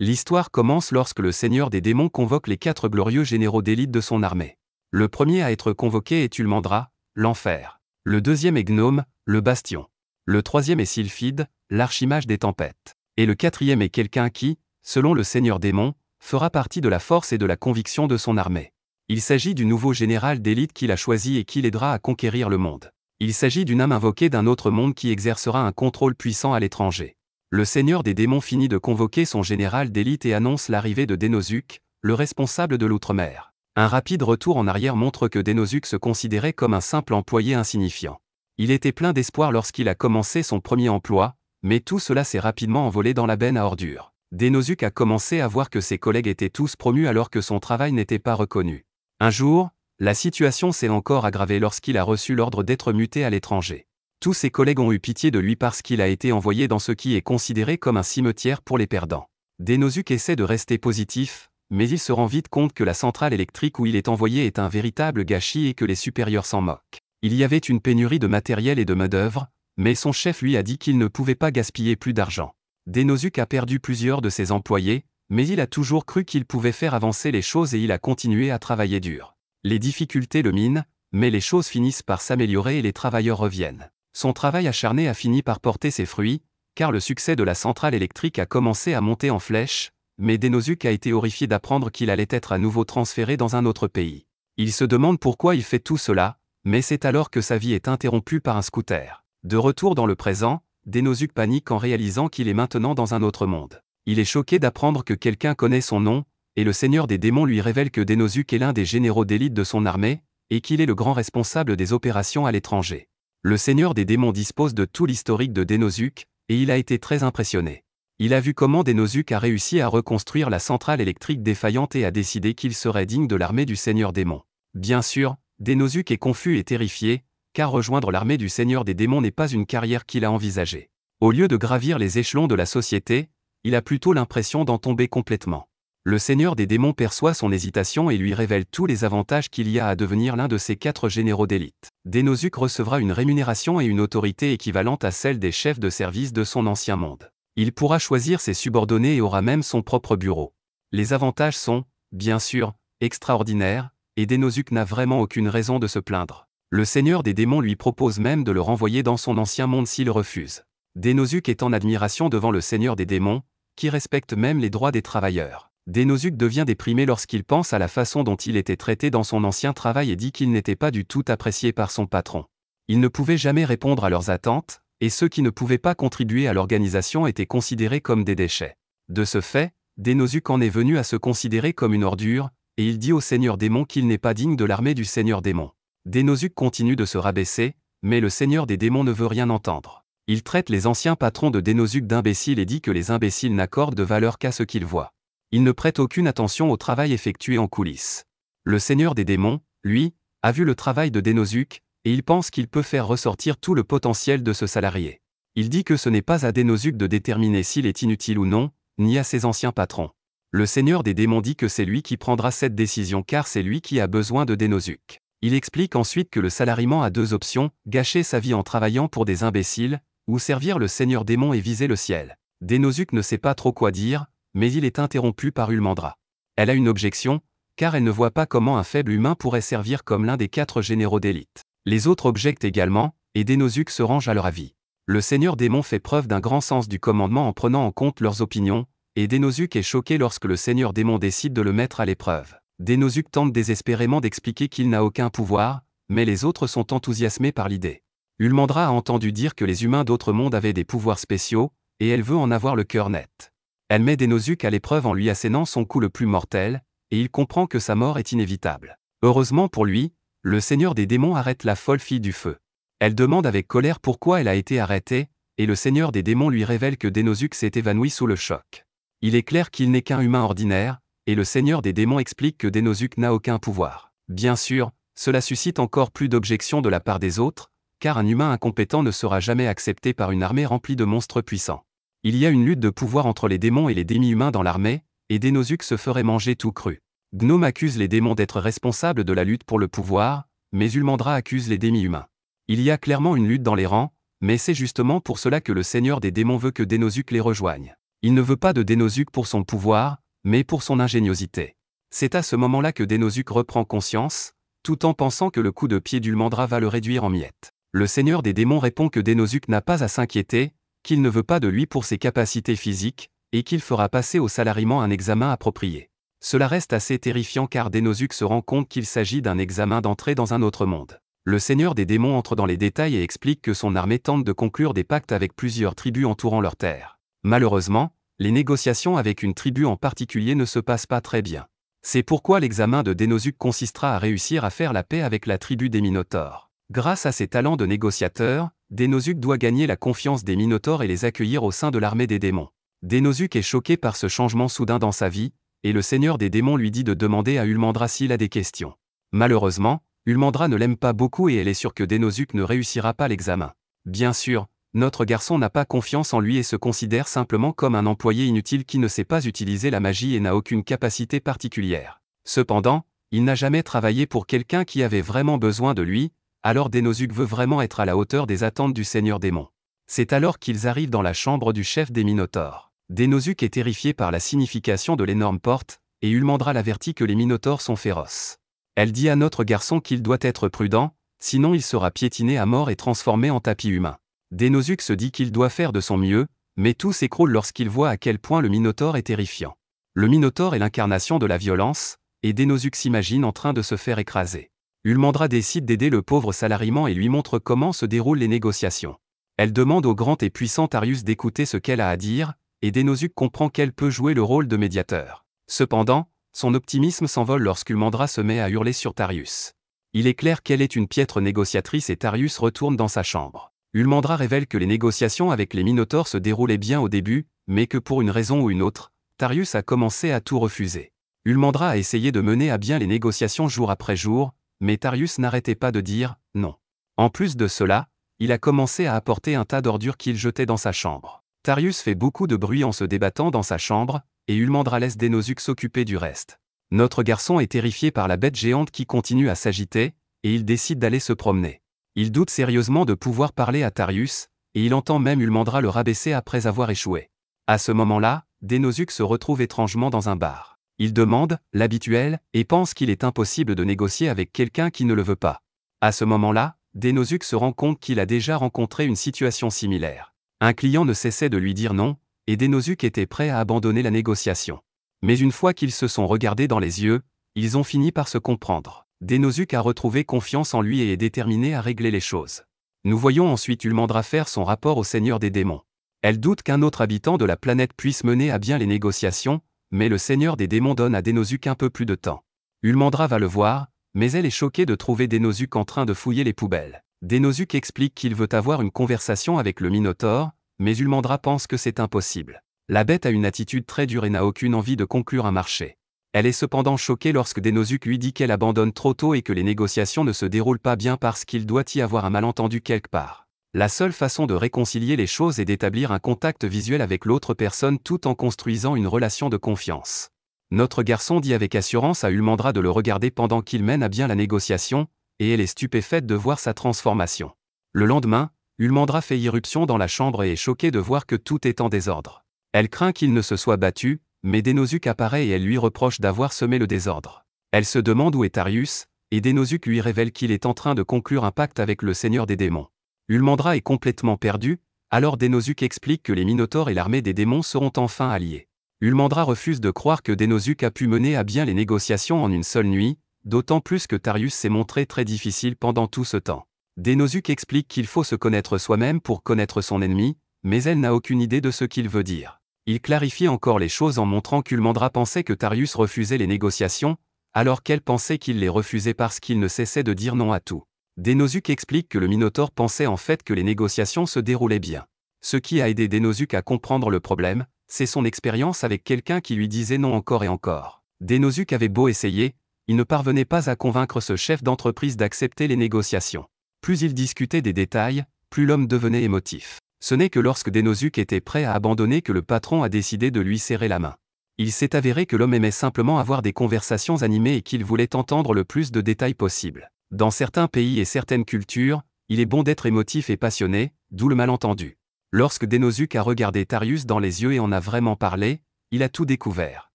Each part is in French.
L'histoire commence lorsque le seigneur des démons convoque les 4 glorieux généraux d'élite de son armée. Le premier à être convoqué est Ulmandra, l'enfer. Le deuxième est Gnome, le bastion. Le troisième est Sylphide, l'archimage des tempêtes. Et le quatrième est quelqu'un qui, selon le seigneur démon, fera partie de la force et de la conviction de son armée. Il s'agit du nouveau général d'élite qu'il a choisi et qui l'aidera à conquérir le monde. Il s'agit d'une âme invoquée d'un autre monde qui exercera un contrôle puissant à l'étranger. Le seigneur des démons finit de convoquer son général d'élite et annonce l'arrivée de Dénosuke, le responsable de l'outre-mer. Un rapide retour en arrière montre que Dénosuke se considérait comme un simple employé insignifiant. Il était plein d'espoir lorsqu'il a commencé son premier emploi, mais tout cela s'est rapidement envolé dans la benne à ordures. Dénosuke a commencé à voir que ses collègues étaient tous promus alors que son travail n'était pas reconnu. Un jour, la situation s'est encore aggravée lorsqu'il a reçu l'ordre d'être muté à l'étranger. Tous ses collègues ont eu pitié de lui parce qu'il a été envoyé dans ce qui est considéré comme un cimetière pour les perdants. Dénosuke essaie de rester positif, mais il se rend vite compte que la centrale électrique où il est envoyé est un véritable gâchis et que les supérieurs s'en moquent. Il y avait une pénurie de matériel et de main-d'œuvre, mais son chef lui a dit qu'il ne pouvait pas gaspiller plus d'argent. Dénosuke a perdu plusieurs de ses employés, mais il a toujours cru qu'il pouvait faire avancer les choses et il a continué à travailler dur. Les difficultés le minent, mais les choses finissent par s'améliorer et les travailleurs reviennent. Son travail acharné a fini par porter ses fruits, car le succès de la centrale électrique a commencé à monter en flèche, mais Dénosuke a été horrifié d'apprendre qu'il allait être à nouveau transféré dans un autre pays. Il se demande pourquoi il fait tout cela, mais c'est alors que sa vie est interrompue par un scooter. De retour dans le présent, Dénosuke panique en réalisant qu'il est maintenant dans un autre monde. Il est choqué d'apprendre que quelqu'un connaît son nom, et le seigneur des démons lui révèle que Dénosuke est l'un des généraux d'élite de son armée, et qu'il est le grand responsable des opérations à l'étranger. Le seigneur des démons dispose de tout l'historique de Dénosuke, et il a été très impressionné. Il a vu comment Dénosuke a réussi à reconstruire la centrale électrique défaillante et a décidé qu'il serait digne de l'armée du seigneur démon. Bien sûr, Dénosuke est confus et terrifié, car rejoindre l'armée du seigneur des démons n'est pas une carrière qu'il a envisagée. Au lieu de gravir les échelons de la société, il a plutôt l'impression d'en tomber complètement. Le seigneur des démons perçoit son hésitation et lui révèle tous les avantages qu'il y a à devenir l'un de ses 4 généraux d'élite. Dénosuke recevra une rémunération et une autorité équivalente à celle des chefs de service de son ancien monde. Il pourra choisir ses subordonnés et aura même son propre bureau. Les avantages sont, bien sûr, extraordinaires, et Dénosuke n'a vraiment aucune raison de se plaindre. Le seigneur des démons lui propose même de le renvoyer dans son ancien monde s'il refuse. Dénosuke est en admiration devant le seigneur des démons, qui respecte même les droits des travailleurs. Dénosuke devient déprimé lorsqu'il pense à la façon dont il était traité dans son ancien travail et dit qu'il n'était pas du tout apprécié par son patron. Il ne pouvait jamais répondre à leurs attentes, et ceux qui ne pouvaient pas contribuer à l'organisation étaient considérés comme des déchets. De ce fait, Dénosuke en est venu à se considérer comme une ordure, et il dit au seigneur démon qu'il n'est pas digne de l'armée du seigneur démon. Dénosuke continue de se rabaisser, mais le seigneur des démons ne veut rien entendre. Il traite les anciens patrons de Dénosuke d'imbéciles et dit que les imbéciles n'accordent de valeur qu'à ce qu'ils voient. Il ne prête aucune attention au travail effectué en coulisses. Le seigneur des démons, lui, a vu le travail de Dénosuke, et il pense qu'il peut faire ressortir tout le potentiel de ce salarié. Il dit que ce n'est pas à Dénosuke de déterminer s'il est inutile ou non, ni à ses anciens patrons. Le seigneur des démons dit que c'est lui qui prendra cette décision car c'est lui qui a besoin de Dénosuke. Il explique ensuite que le salariement a 2 options, gâcher sa vie en travaillant pour des imbéciles, ou servir le seigneur démon et viser le ciel. Dénosuke ne sait pas trop quoi dire, mais il est interrompu par Ulmandra. Elle a une objection, car elle ne voit pas comment un faible humain pourrait servir comme l'un des 4 généraux d'élite. Les autres objectent également, et Dénosuke se range à leur avis. Le seigneur démon fait preuve d'un grand sens du commandement en prenant en compte leurs opinions, et Dénosuke est choqué lorsque le seigneur démon décide de le mettre à l'épreuve. Dénosuke tente désespérément d'expliquer qu'il n'a aucun pouvoir, mais les autres sont enthousiasmés par l'idée. Ulmandra a entendu dire que les humains d'autres mondes avaient des pouvoirs spéciaux, et elle veut en avoir le cœur net. Elle met Dénosuke à l'épreuve en lui assénant son coup le plus mortel, et il comprend que sa mort est inévitable. Heureusement pour lui, le seigneur des démons arrête la folle fille du feu. Elle demande avec colère pourquoi elle a été arrêtée, et le seigneur des démons lui révèle que Dénosuke s'est évanoui sous le choc. Il est clair qu'il n'est qu'un humain ordinaire, et le seigneur des démons explique que Dénosuke n'a aucun pouvoir. Bien sûr, cela suscite encore plus d'objections de la part des autres, car un humain incompétent ne sera jamais accepté par une armée remplie de monstres puissants. Il y a une lutte de pouvoir entre les démons et les demi-humains dans l'armée, et Dénosuke se ferait manger tout cru. Gnome accuse les démons d'être responsables de la lutte pour le pouvoir, mais Ulmandra accuse les demi-humains. Il y a clairement une lutte dans les rangs, mais c'est justement pour cela que le seigneur des démons veut que Dénosuke les rejoigne. Il ne veut pas de Denosuke pour son pouvoir, mais pour son ingéniosité. C'est à ce moment-là que Denosuke reprend conscience, tout en pensant que le coup de pied d'Ulmandra va le réduire en miettes. Le seigneur des démons répond que Denosuke n'a pas à s'inquiéter, qu'il ne veut pas de lui pour ses capacités physiques, et qu'il fera passer au salariement un examen approprié. Cela reste assez terrifiant car Denosuke se rend compte qu'il s'agit d'un examen d'entrée dans un autre monde. Le seigneur des démons entre dans les détails et explique que son armée tente de conclure des pactes avec plusieurs tribus entourant leur terre. Malheureusement, les négociations avec une tribu en particulier ne se passent pas très bien. C'est pourquoi l'examen de Denosuke consistera à réussir à faire la paix avec la tribu des Minotaures. Grâce à ses talents de négociateur, Denosuke doit gagner la confiance des Minotaures et les accueillir au sein de l'armée des démons. Denosuke est choqué par ce changement soudain dans sa vie, et le seigneur des démons lui dit de demander à Ulmandra s'il a des questions. Malheureusement, Ulmandra ne l'aime pas beaucoup et elle est sûre que Denosuke ne réussira pas l'examen. Bien sûr, notre garçon n'a pas confiance en lui et se considère simplement comme un employé inutile qui ne sait pas utiliser la magie et n'a aucune capacité particulière. Cependant, il n'a jamais travaillé pour quelqu'un qui avait vraiment besoin de lui, alors Denosuke veut vraiment être à la hauteur des attentes du seigneur démon. C'est alors qu'ils arrivent dans la chambre du chef des Minotaures. Denosuke est terrifié par la signification de l'énorme porte, et Ulmandra l'avertit que les Minotaures sont féroces. Elle dit à notre garçon qu'il doit être prudent, sinon il sera piétiné à mort et transformé en tapis humain. Denosuke se dit qu'il doit faire de son mieux, mais tout s'écroule lorsqu'il voit à quel point le Minotaure est terrifiant. Le Minotaure est l'incarnation de la violence, et Denosuke s'imagine en train de se faire écraser. Ulmandra décide d'aider le pauvre salariement et lui montre comment se déroulent les négociations. Elle demande au grand et puissant Tarius d'écouter ce qu'elle a à dire, et Denosuke comprend qu'elle peut jouer le rôle de médiateur. Cependant, son optimisme s'envole lorsqu'Ulmandra se met à hurler sur Tarius. Il est clair qu'elle est une piètre négociatrice et Tarius retourne dans sa chambre. Ulmandra révèle que les négociations avec les Minotaures se déroulaient bien au début, mais que pour une raison ou une autre, Tarius a commencé à tout refuser. Ulmandra a essayé de mener à bien les négociations jour après jour, mais Tarius n'arrêtait pas de dire « non ». En plus de cela, il a commencé à apporter un tas d'ordures qu'il jetait dans sa chambre. Tarius fait beaucoup de bruit en se débattant dans sa chambre, et Ulmandra laisse Denosuke s'occuper du reste. Notre garçon est terrifié par la bête géante qui continue à s'agiter, et il décide d'aller se promener. Il doute sérieusement de pouvoir parler à Tarius, et il entend même Ulmandra le rabaisser après avoir échoué. À ce moment-là, Denosuke se retrouve étrangement dans un bar. Il demande, l'habituel, et pense qu'il est impossible de négocier avec quelqu'un qui ne le veut pas. À ce moment-là, Denosuke se rend compte qu'il a déjà rencontré une situation similaire. Un client ne cessait de lui dire non, et Denosuke était prêt à abandonner la négociation. Mais une fois qu'ils se sont regardés dans les yeux, ils ont fini par se comprendre. Denosuke a retrouvé confiance en lui et est déterminé à régler les choses. Nous voyons ensuite Ulmandra faire son rapport au seigneur des démons. Elle doute qu'un autre habitant de la planète puisse mener à bien les négociations, mais le seigneur des démons donne à Denosuke un peu plus de temps. Ulmandra va le voir, mais elle est choquée de trouver Denosuke en train de fouiller les poubelles. Denosuke explique qu'il veut avoir une conversation avec le Minotaure, mais Ulmandra pense que c'est impossible. La bête a une attitude très dure et n'a aucune envie de conclure un marché. Elle est cependant choquée lorsque Denosuke lui dit qu'elle abandonne trop tôt et que les négociations ne se déroulent pas bien parce qu'il doit y avoir un malentendu quelque part. La seule façon de réconcilier les choses est d'établir un contact visuel avec l'autre personne tout en construisant une relation de confiance. Notre garçon dit avec assurance à Ulmandra de le regarder pendant qu'il mène à bien la négociation, et elle est stupéfaite de voir sa transformation. Le lendemain, Ulmandra fait irruption dans la chambre et est choquée de voir que tout est en désordre. Elle craint qu'il ne se soit battu, mais Denosuke apparaît et elle lui reproche d'avoir semé le désordre. Elle se demande où est Tarius, et Denosuke lui révèle qu'il est en train de conclure un pacte avec le seigneur des démons. Ulmandra est complètement perdue, alors Denosuke explique que les Minotaures et l'armée des démons seront enfin alliés. Ulmandra refuse de croire que Denosuke a pu mener à bien les négociations en une seule nuit, d'autant plus que Tarius s'est montré très difficile pendant tout ce temps. Denosuke explique qu'il faut se connaître soi-même pour connaître son ennemi, mais elle n'a aucune idée de ce qu'il veut dire. Il clarifie encore les choses en montrant qu'Ulmandra pensait que Tarius refusait les négociations, alors qu'elle pensait qu'il les refusait parce qu'il ne cessait de dire non à tout. Denosuke explique que le Minotaure pensait en fait que les négociations se déroulaient bien. Ce qui a aidé Denosuke à comprendre le problème, c'est son expérience avec quelqu'un qui lui disait non encore et encore. Denosuke avait beau essayer, il ne parvenait pas à convaincre ce chef d'entreprise d'accepter les négociations. Plus il discutait des détails, plus l'homme devenait émotif. Ce n'est que lorsque Denosuke était prêt à abandonner que le patron a décidé de lui serrer la main. Il s'est avéré que l'homme aimait simplement avoir des conversations animées et qu'il voulait entendre le plus de détails possible. Dans certains pays et certaines cultures, il est bon d'être émotif et passionné, d'où le malentendu. Lorsque Dénosuke a regardé Tarius dans les yeux et en a vraiment parlé, il a tout découvert.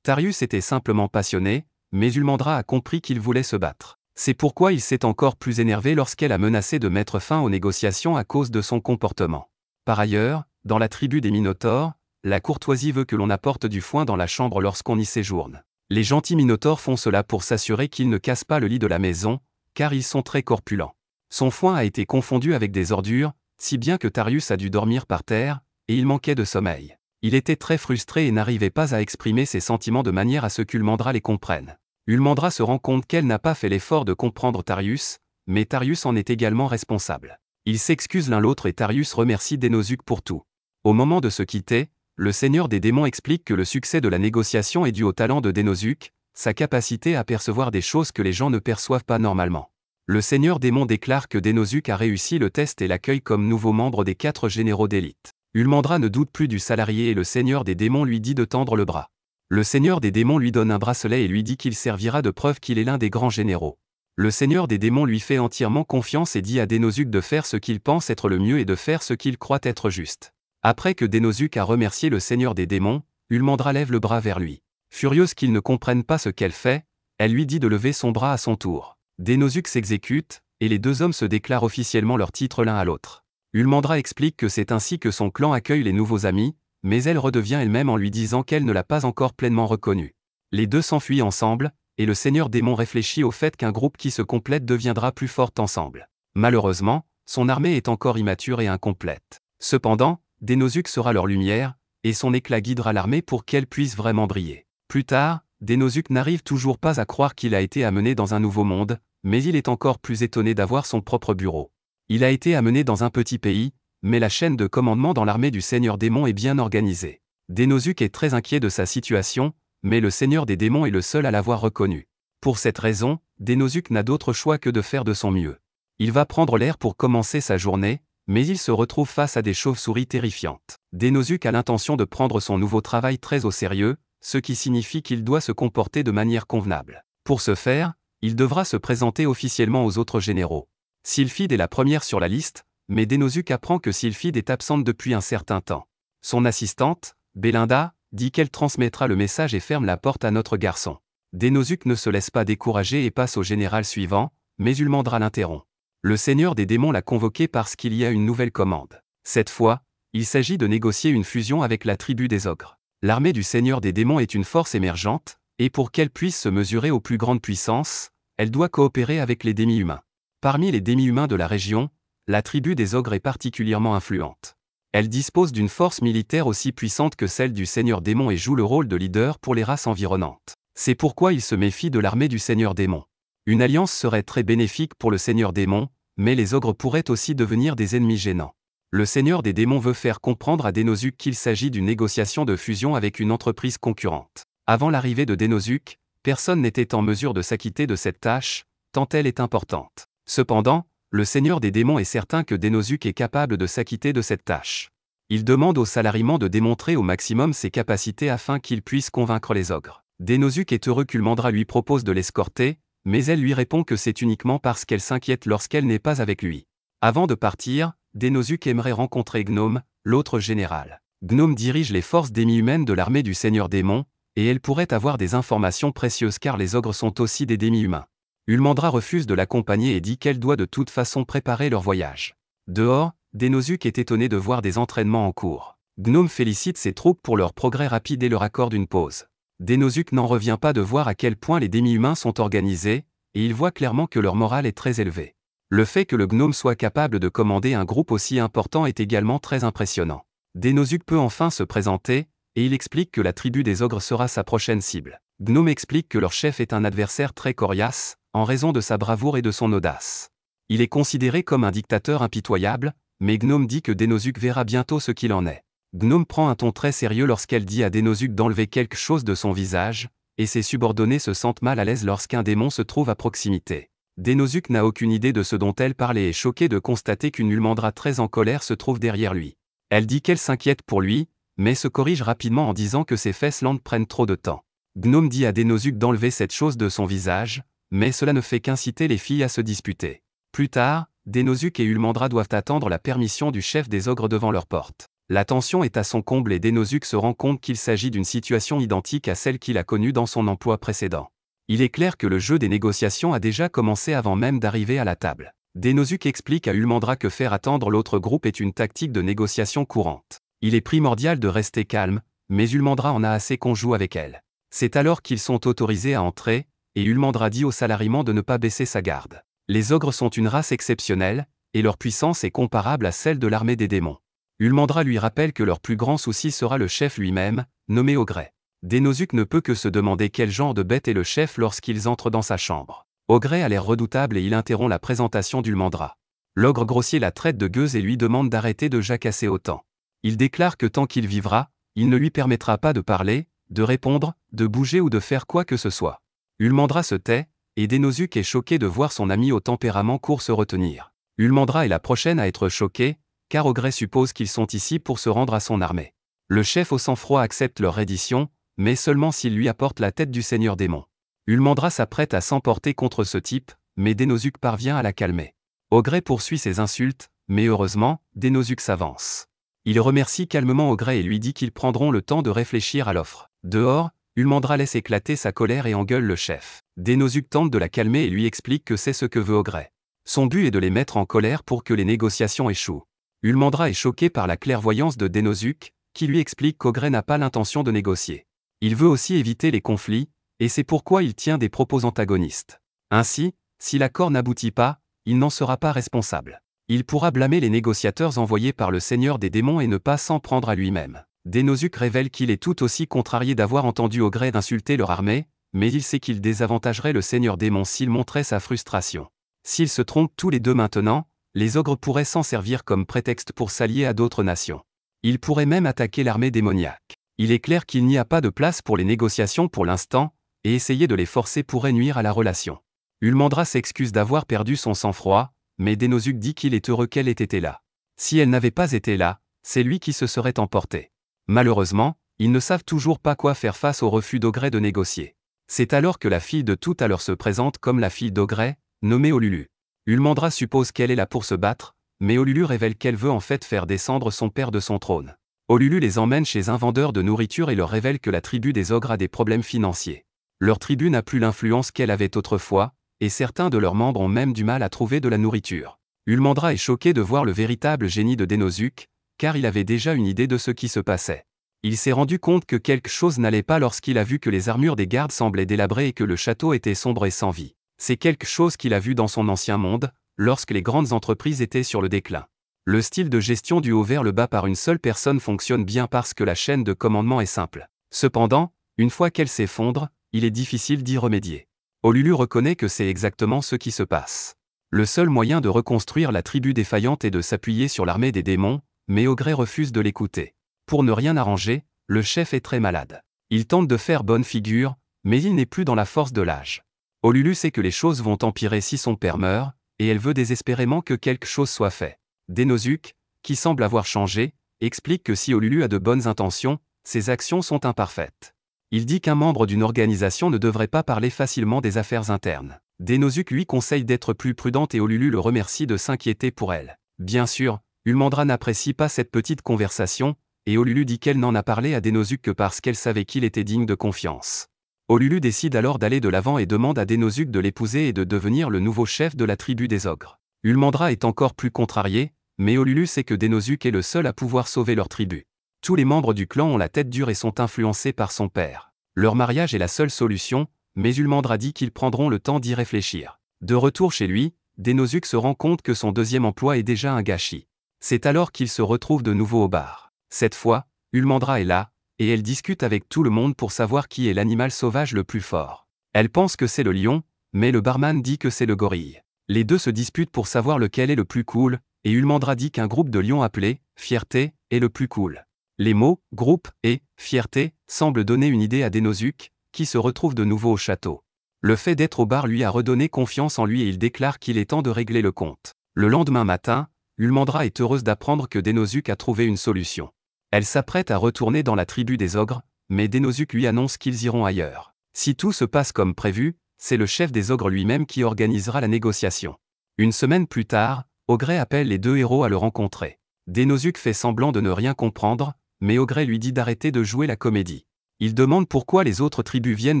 Tarius était simplement passionné, mais Ulmandra a compris qu'il voulait se battre. C'est pourquoi il s'est encore plus énervé lorsqu'elle a menacé de mettre fin aux négociations à cause de son comportement. Par ailleurs, dans la tribu des Minotaures, la courtoisie veut que l'on apporte du foin dans la chambre lorsqu'on y séjourne. Les gentils Minotaures font cela pour s'assurer qu'ils ne cassent pas le lit de la maison, car ils sont très corpulents. Son foin a été confondu avec des ordures, si bien que Tarius a dû dormir par terre, et il manquait de sommeil. Il était très frustré et n'arrivait pas à exprimer ses sentiments de manière à ce qu'Ulmandra les comprenne. Ulmandra se rend compte qu'elle n'a pas fait l'effort de comprendre Tarius, mais Tarius en est également responsable. Ils s'excusent l'un l'autre et Tarius remercie Dénosuke pour tout. Au moment de se quitter, le Seigneur des démons explique que le succès de la négociation est dû au talent de Dénosuke, sa capacité à percevoir des choses que les gens ne perçoivent pas normalement. Le Seigneur démon déclare que Dénosuke a réussi le test et l'accueille comme nouveau membre des 4 généraux d'élite. Ulmandra ne doute plus du salarié et le Seigneur des démons lui dit de tendre le bras. Le Seigneur des démons lui donne un bracelet et lui dit qu'il servira de preuve qu'il est l'un des grands généraux. Le Seigneur des démons lui fait entièrement confiance et dit à Dénosuke de faire ce qu'il pense être le mieux et de faire ce qu'il croit être juste. Après que Dénosuke a remercié le Seigneur des démons, Ulmandra lève le bras vers lui. Furieuse qu'il ne comprenne pas ce qu'elle fait, elle lui dit de lever son bras à son tour. Dénosuke s'exécute, et les deux hommes se déclarent officiellement leur titre l'un à l'autre. Ulmandra explique que c'est ainsi que son clan accueille les nouveaux amis, mais elle redevient elle-même en lui disant qu'elle ne l'a pas encore pleinement reconnu. Les deux s'enfuient ensemble, et le Seigneur démon réfléchit au fait qu'un groupe qui se complète deviendra plus fort ensemble. Malheureusement, son armée est encore immature et incomplète. Cependant, Dénosuke sera leur lumière, et son éclat guidera l'armée pour qu'elle puisse vraiment briller. Plus tard, Dénosuke n'arrive toujours pas à croire qu'il a été amené dans un nouveau monde, mais il est encore plus étonné d'avoir son propre bureau. Il a été amené dans un petit pays, mais la chaîne de commandement dans l'armée du Seigneur démon est bien organisée. Dénosuke est très inquiet de sa situation, mais le Seigneur des démons est le seul à l'avoir reconnu. Pour cette raison, Dénosuke n'a d'autre choix que de faire de son mieux. Il va prendre l'air pour commencer sa journée, mais il se retrouve face à des chauves-souris terrifiantes. Dénosuke a l'intention de prendre son nouveau travail très au sérieux, ce qui signifie qu'il doit se comporter de manière convenable. Pour ce faire, il devra se présenter officiellement aux autres généraux. Sylphide est la première sur la liste, mais Dénosuke apprend que Sylphide est absente depuis un certain temps. Son assistante, Belinda, dit qu'elle transmettra le message et ferme la porte à notre garçon. Dénosuke ne se laisse pas décourager et passe au général suivant, mais Ulmandra l'interrompt. Le Seigneur des démons l'a convoqué parce qu'il y a une nouvelle commande. Cette fois, il s'agit de négocier une fusion avec la tribu des ogres. L'armée du Seigneur des démons est une force émergente, et pour qu'elle puisse se mesurer aux plus grandes puissances, elle doit coopérer avec les démi-humains. Parmi les démi-humains de la région, la tribu des ogres est particulièrement influente. Elle dispose d'une force militaire aussi puissante que celle du Seigneur démon et joue le rôle de leader pour les races environnantes. C'est pourquoi il se méfie de l'armée du Seigneur démon. Une alliance serait très bénéfique pour le Seigneur démon, mais les ogres pourraient aussi devenir des ennemis gênants. Le Seigneur des démons veut faire comprendre à Dénosuke qu'il s'agit d'une négociation de fusion avec une entreprise concurrente. Avant l'arrivée de Dénosuke, personne n'était en mesure de s'acquitter de cette tâche, tant elle est importante. Cependant, le Seigneur des démons est certain que Dénosuke est capable de s'acquitter de cette tâche. Il demande au salariement de démontrer au maximum ses capacités afin qu'il puisse convaincre les ogres. Dénosuke est heureux qu'Ulmandra lui propose de l'escorter, mais elle lui répond que c'est uniquement parce qu'elle s'inquiète lorsqu'elle n'est pas avec lui. Avant de partir, Dénosuke aimerait rencontrer Gnome, l'autre général. Gnome dirige les forces démi-humaines de l'armée du Seigneur démon, et elle pourrait avoir des informations précieuses car les ogres sont aussi des démi-humains. Ulmandra refuse de l'accompagner et dit qu'elle doit de toute façon préparer leur voyage. Dehors, Dénosuke est étonné de voir des entraînements en cours. Gnome félicite ses troupes pour leur progrès rapide et leur accorde une pause. Dénosuke n'en revient pas de voir à quel point les démi-humains sont organisés, et il voit clairement que leur morale est très élevée. Le fait que le gnome soit capable de commander un groupe aussi important est également très impressionnant. Dénosuke peut enfin se présenter, et il explique que la tribu des ogres sera sa prochaine cible. Gnome explique que leur chef est un adversaire très coriace, en raison de sa bravoure et de son audace. Il est considéré comme un dictateur impitoyable, mais Gnome dit que Dénosuke verra bientôt ce qu'il en est. Gnome prend un ton très sérieux lorsqu'elle dit à Dénosuke d'enlever quelque chose de son visage, et ses subordonnés se sentent mal à l'aise lorsqu'un démon se trouve à proximité. Dénosuke n'a aucune idée de ce dont elle parle et est choquée de constater qu'une Ulmandra très en colère se trouve derrière lui. Elle dit qu'elle s'inquiète pour lui, mais se corrige rapidement en disant que ses fesses lentes prennent trop de temps. Gnome dit à Dénosuke d'enlever cette chose de son visage, mais cela ne fait qu'inciter les filles à se disputer. Plus tard, Dénosuke et Ulmandra doivent attendre la permission du chef des ogres devant leur porte. La tension est à son comble et Dénosuke se rend compte qu'il s'agit d'une situation identique à celle qu'il a connue dans son emploi précédent. Il est clair que le jeu des négociations a déjà commencé avant même d'arriver à la table. Dénosuke explique à Ulmandra que faire attendre l'autre groupe est une tactique de négociation courante. Il est primordial de rester calme, mais Ulmandra en a assez qu'on joue avec elle. C'est alors qu'ils sont autorisés à entrer, et Ulmandra dit au salariement de ne pas baisser sa garde. Les ogres sont une race exceptionnelle, et leur puissance est comparable à celle de l'armée des démons. Ulmandra lui rappelle que leur plus grand souci sera le chef lui-même, nommé Ogret. Dénosuke ne peut que se demander quel genre de bête est le chef lorsqu'ils entrent dans sa chambre. Ogret a l'air redoutable et il interrompt la présentation d'Ulmandra. L'ogre grossier la traite de gueuse et lui demande d'arrêter de jacasser autant. Il déclare que tant qu'il vivra, il ne lui permettra pas de parler, de répondre, de bouger ou de faire quoi que ce soit. Ulmandra se tait, et Dénosuke est choqué de voir son ami au tempérament court se retenir. Ulmandra est la prochaine à être choquée, car Ogret suppose qu'ils sont ici pour se rendre à son armée. Le chef au sang-froid accepte leur reddition, mais seulement s'il lui apporte la tête du seigneur démon. Ulmandra s'apprête à s'emporter contre ce type, mais Dénosuke parvient à la calmer. Ogret poursuit ses insultes, mais heureusement, Dénosuke s'avance. Il remercie calmement Ogret et lui dit qu'ils prendront le temps de réfléchir à l'offre. Dehors, Ulmandra laisse éclater sa colère et engueule le chef. Dénosuke tente de la calmer et lui explique que c'est ce que veut Ogret. Son but est de les mettre en colère pour que les négociations échouent. Ulmandra est choquée par la clairvoyance de Dénosuke, qui lui explique qu'Ogret n'a pas l'intention de négocier. Il veut aussi éviter les conflits, et c'est pourquoi il tient des propos antagonistes. Ainsi, si l'accord n'aboutit pas, il n'en sera pas responsable. Il pourra blâmer les négociateurs envoyés par le seigneur des démons et ne pas s'en prendre à lui-même. Dénosuke révèle qu'il est tout aussi contrarié d'avoir entendu Ogret insulter leur armée, mais il sait qu'il désavantagerait le seigneur démon s'il montrait sa frustration. S'ils se trompent tous les deux maintenant, les ogres pourraient s'en servir comme prétexte pour s'allier à d'autres nations. Ils pourraient même attaquer l'armée démoniaque. Il est clair qu'il n'y a pas de place pour les négociations pour l'instant, et essayer de les forcer pourrait nuire à la relation. Ulmandra s'excuse d'avoir perdu son sang-froid, mais Dénosuke dit qu'il est heureux qu'elle ait été là. Si elle n'avait pas été là, c'est lui qui se serait emporté. Malheureusement, ils ne savent toujours pas quoi faire face au refus d'Ogret de négocier. C'est alors que la fille de tout à l'heure se présente comme la fille d'Ogret, nommée Olulu. Ulmandra suppose qu'elle est là pour se battre, mais Olulu révèle qu'elle veut en fait faire descendre son père de son trône. Olulu les emmène chez un vendeur de nourriture et leur révèle que la tribu des ogres a des problèmes financiers. Leur tribu n'a plus l'influence qu'elle avait autrefois, et certains de leurs membres ont même du mal à trouver de la nourriture. Ulmandra est choqué de voir le véritable génie de Dénosuke, car il avait déjà une idée de ce qui se passait. Il s'est rendu compte que quelque chose n'allait pas lorsqu'il a vu que les armures des gardes semblaient délabrées et que le château était sombre et sans vie. C'est quelque chose qu'il a vu dans son ancien monde, lorsque les grandes entreprises étaient sur le déclin. Le style de gestion du haut vers le bas par une seule personne fonctionne bien parce que la chaîne de commandement est simple. Cependant, une fois qu'elle s'effondre, il est difficile d'y remédier. Olulu reconnaît que c'est exactement ce qui se passe. Le seul moyen de reconstruire la tribu défaillante est de s'appuyer sur l'armée des démons, mais Ogret refuse de l'écouter. Pour ne rien arranger, le chef est très malade. Il tente de faire bonne figure, mais il n'est plus dans la force de l'âge. Olulu sait que les choses vont empirer si son père meurt, et elle veut désespérément que quelque chose soit fait. Dénosuke, qui semble avoir changé, explique que si Olulu a de bonnes intentions, ses actions sont imparfaites. Il dit qu'un membre d'une organisation ne devrait pas parler facilement des affaires internes. Dénosuke lui conseille d'être plus prudente et Olulu le remercie de s'inquiéter pour elle. Bien sûr, Ulmandra n'apprécie pas cette petite conversation, et Olulu dit qu'elle n'en a parlé à Dénosuke que parce qu'elle savait qu'il était digne de confiance. Olulu décide alors d'aller de l'avant et demande à Dénosuke de l'épouser et de devenir le nouveau chef de la tribu des ogres. Ulmandra est encore plus contrariée, mais Olulu sait que Dénosuke est le seul à pouvoir sauver leur tribu. Tous les membres du clan ont la tête dure et sont influencés par son père. Leur mariage est la seule solution, mais Ulmandra dit qu'ils prendront le temps d'y réfléchir. De retour chez lui, Dénosuke se rend compte que son deuxième emploi est déjà un gâchis. C'est alors qu'il se retrouve de nouveau au bar. Cette fois, Ulmandra est là, et elle discute avec tout le monde pour savoir qui est l'animal sauvage le plus fort. Elle pense que c'est le lion, mais le barman dit que c'est le gorille. Les deux se disputent pour savoir lequel est le plus cool, et Ulmandra dit qu'un groupe de lions appelé « Fierté » est le plus cool. Les mots « groupe » et « fierté » semblent donner une idée à Dénosuke, qui se retrouve de nouveau au château. Le fait d'être au bar lui a redonné confiance en lui et il déclare qu'il est temps de régler le compte. Le lendemain matin, Ulmandra est heureuse d'apprendre que Dénosuke a trouvé une solution. Elle s'apprête à retourner dans la tribu des ogres, mais Dénosuke lui annonce qu'ils iront ailleurs. Si tout se passe comme prévu, c'est le chef des ogres lui-même qui organisera la négociation. Une semaine plus tard, Ogret appelle les deux héros à le rencontrer. Dénosuke fait semblant de ne rien comprendre, mais Ogret lui dit d'arrêter de jouer la comédie. Il demande pourquoi les autres tribus viennent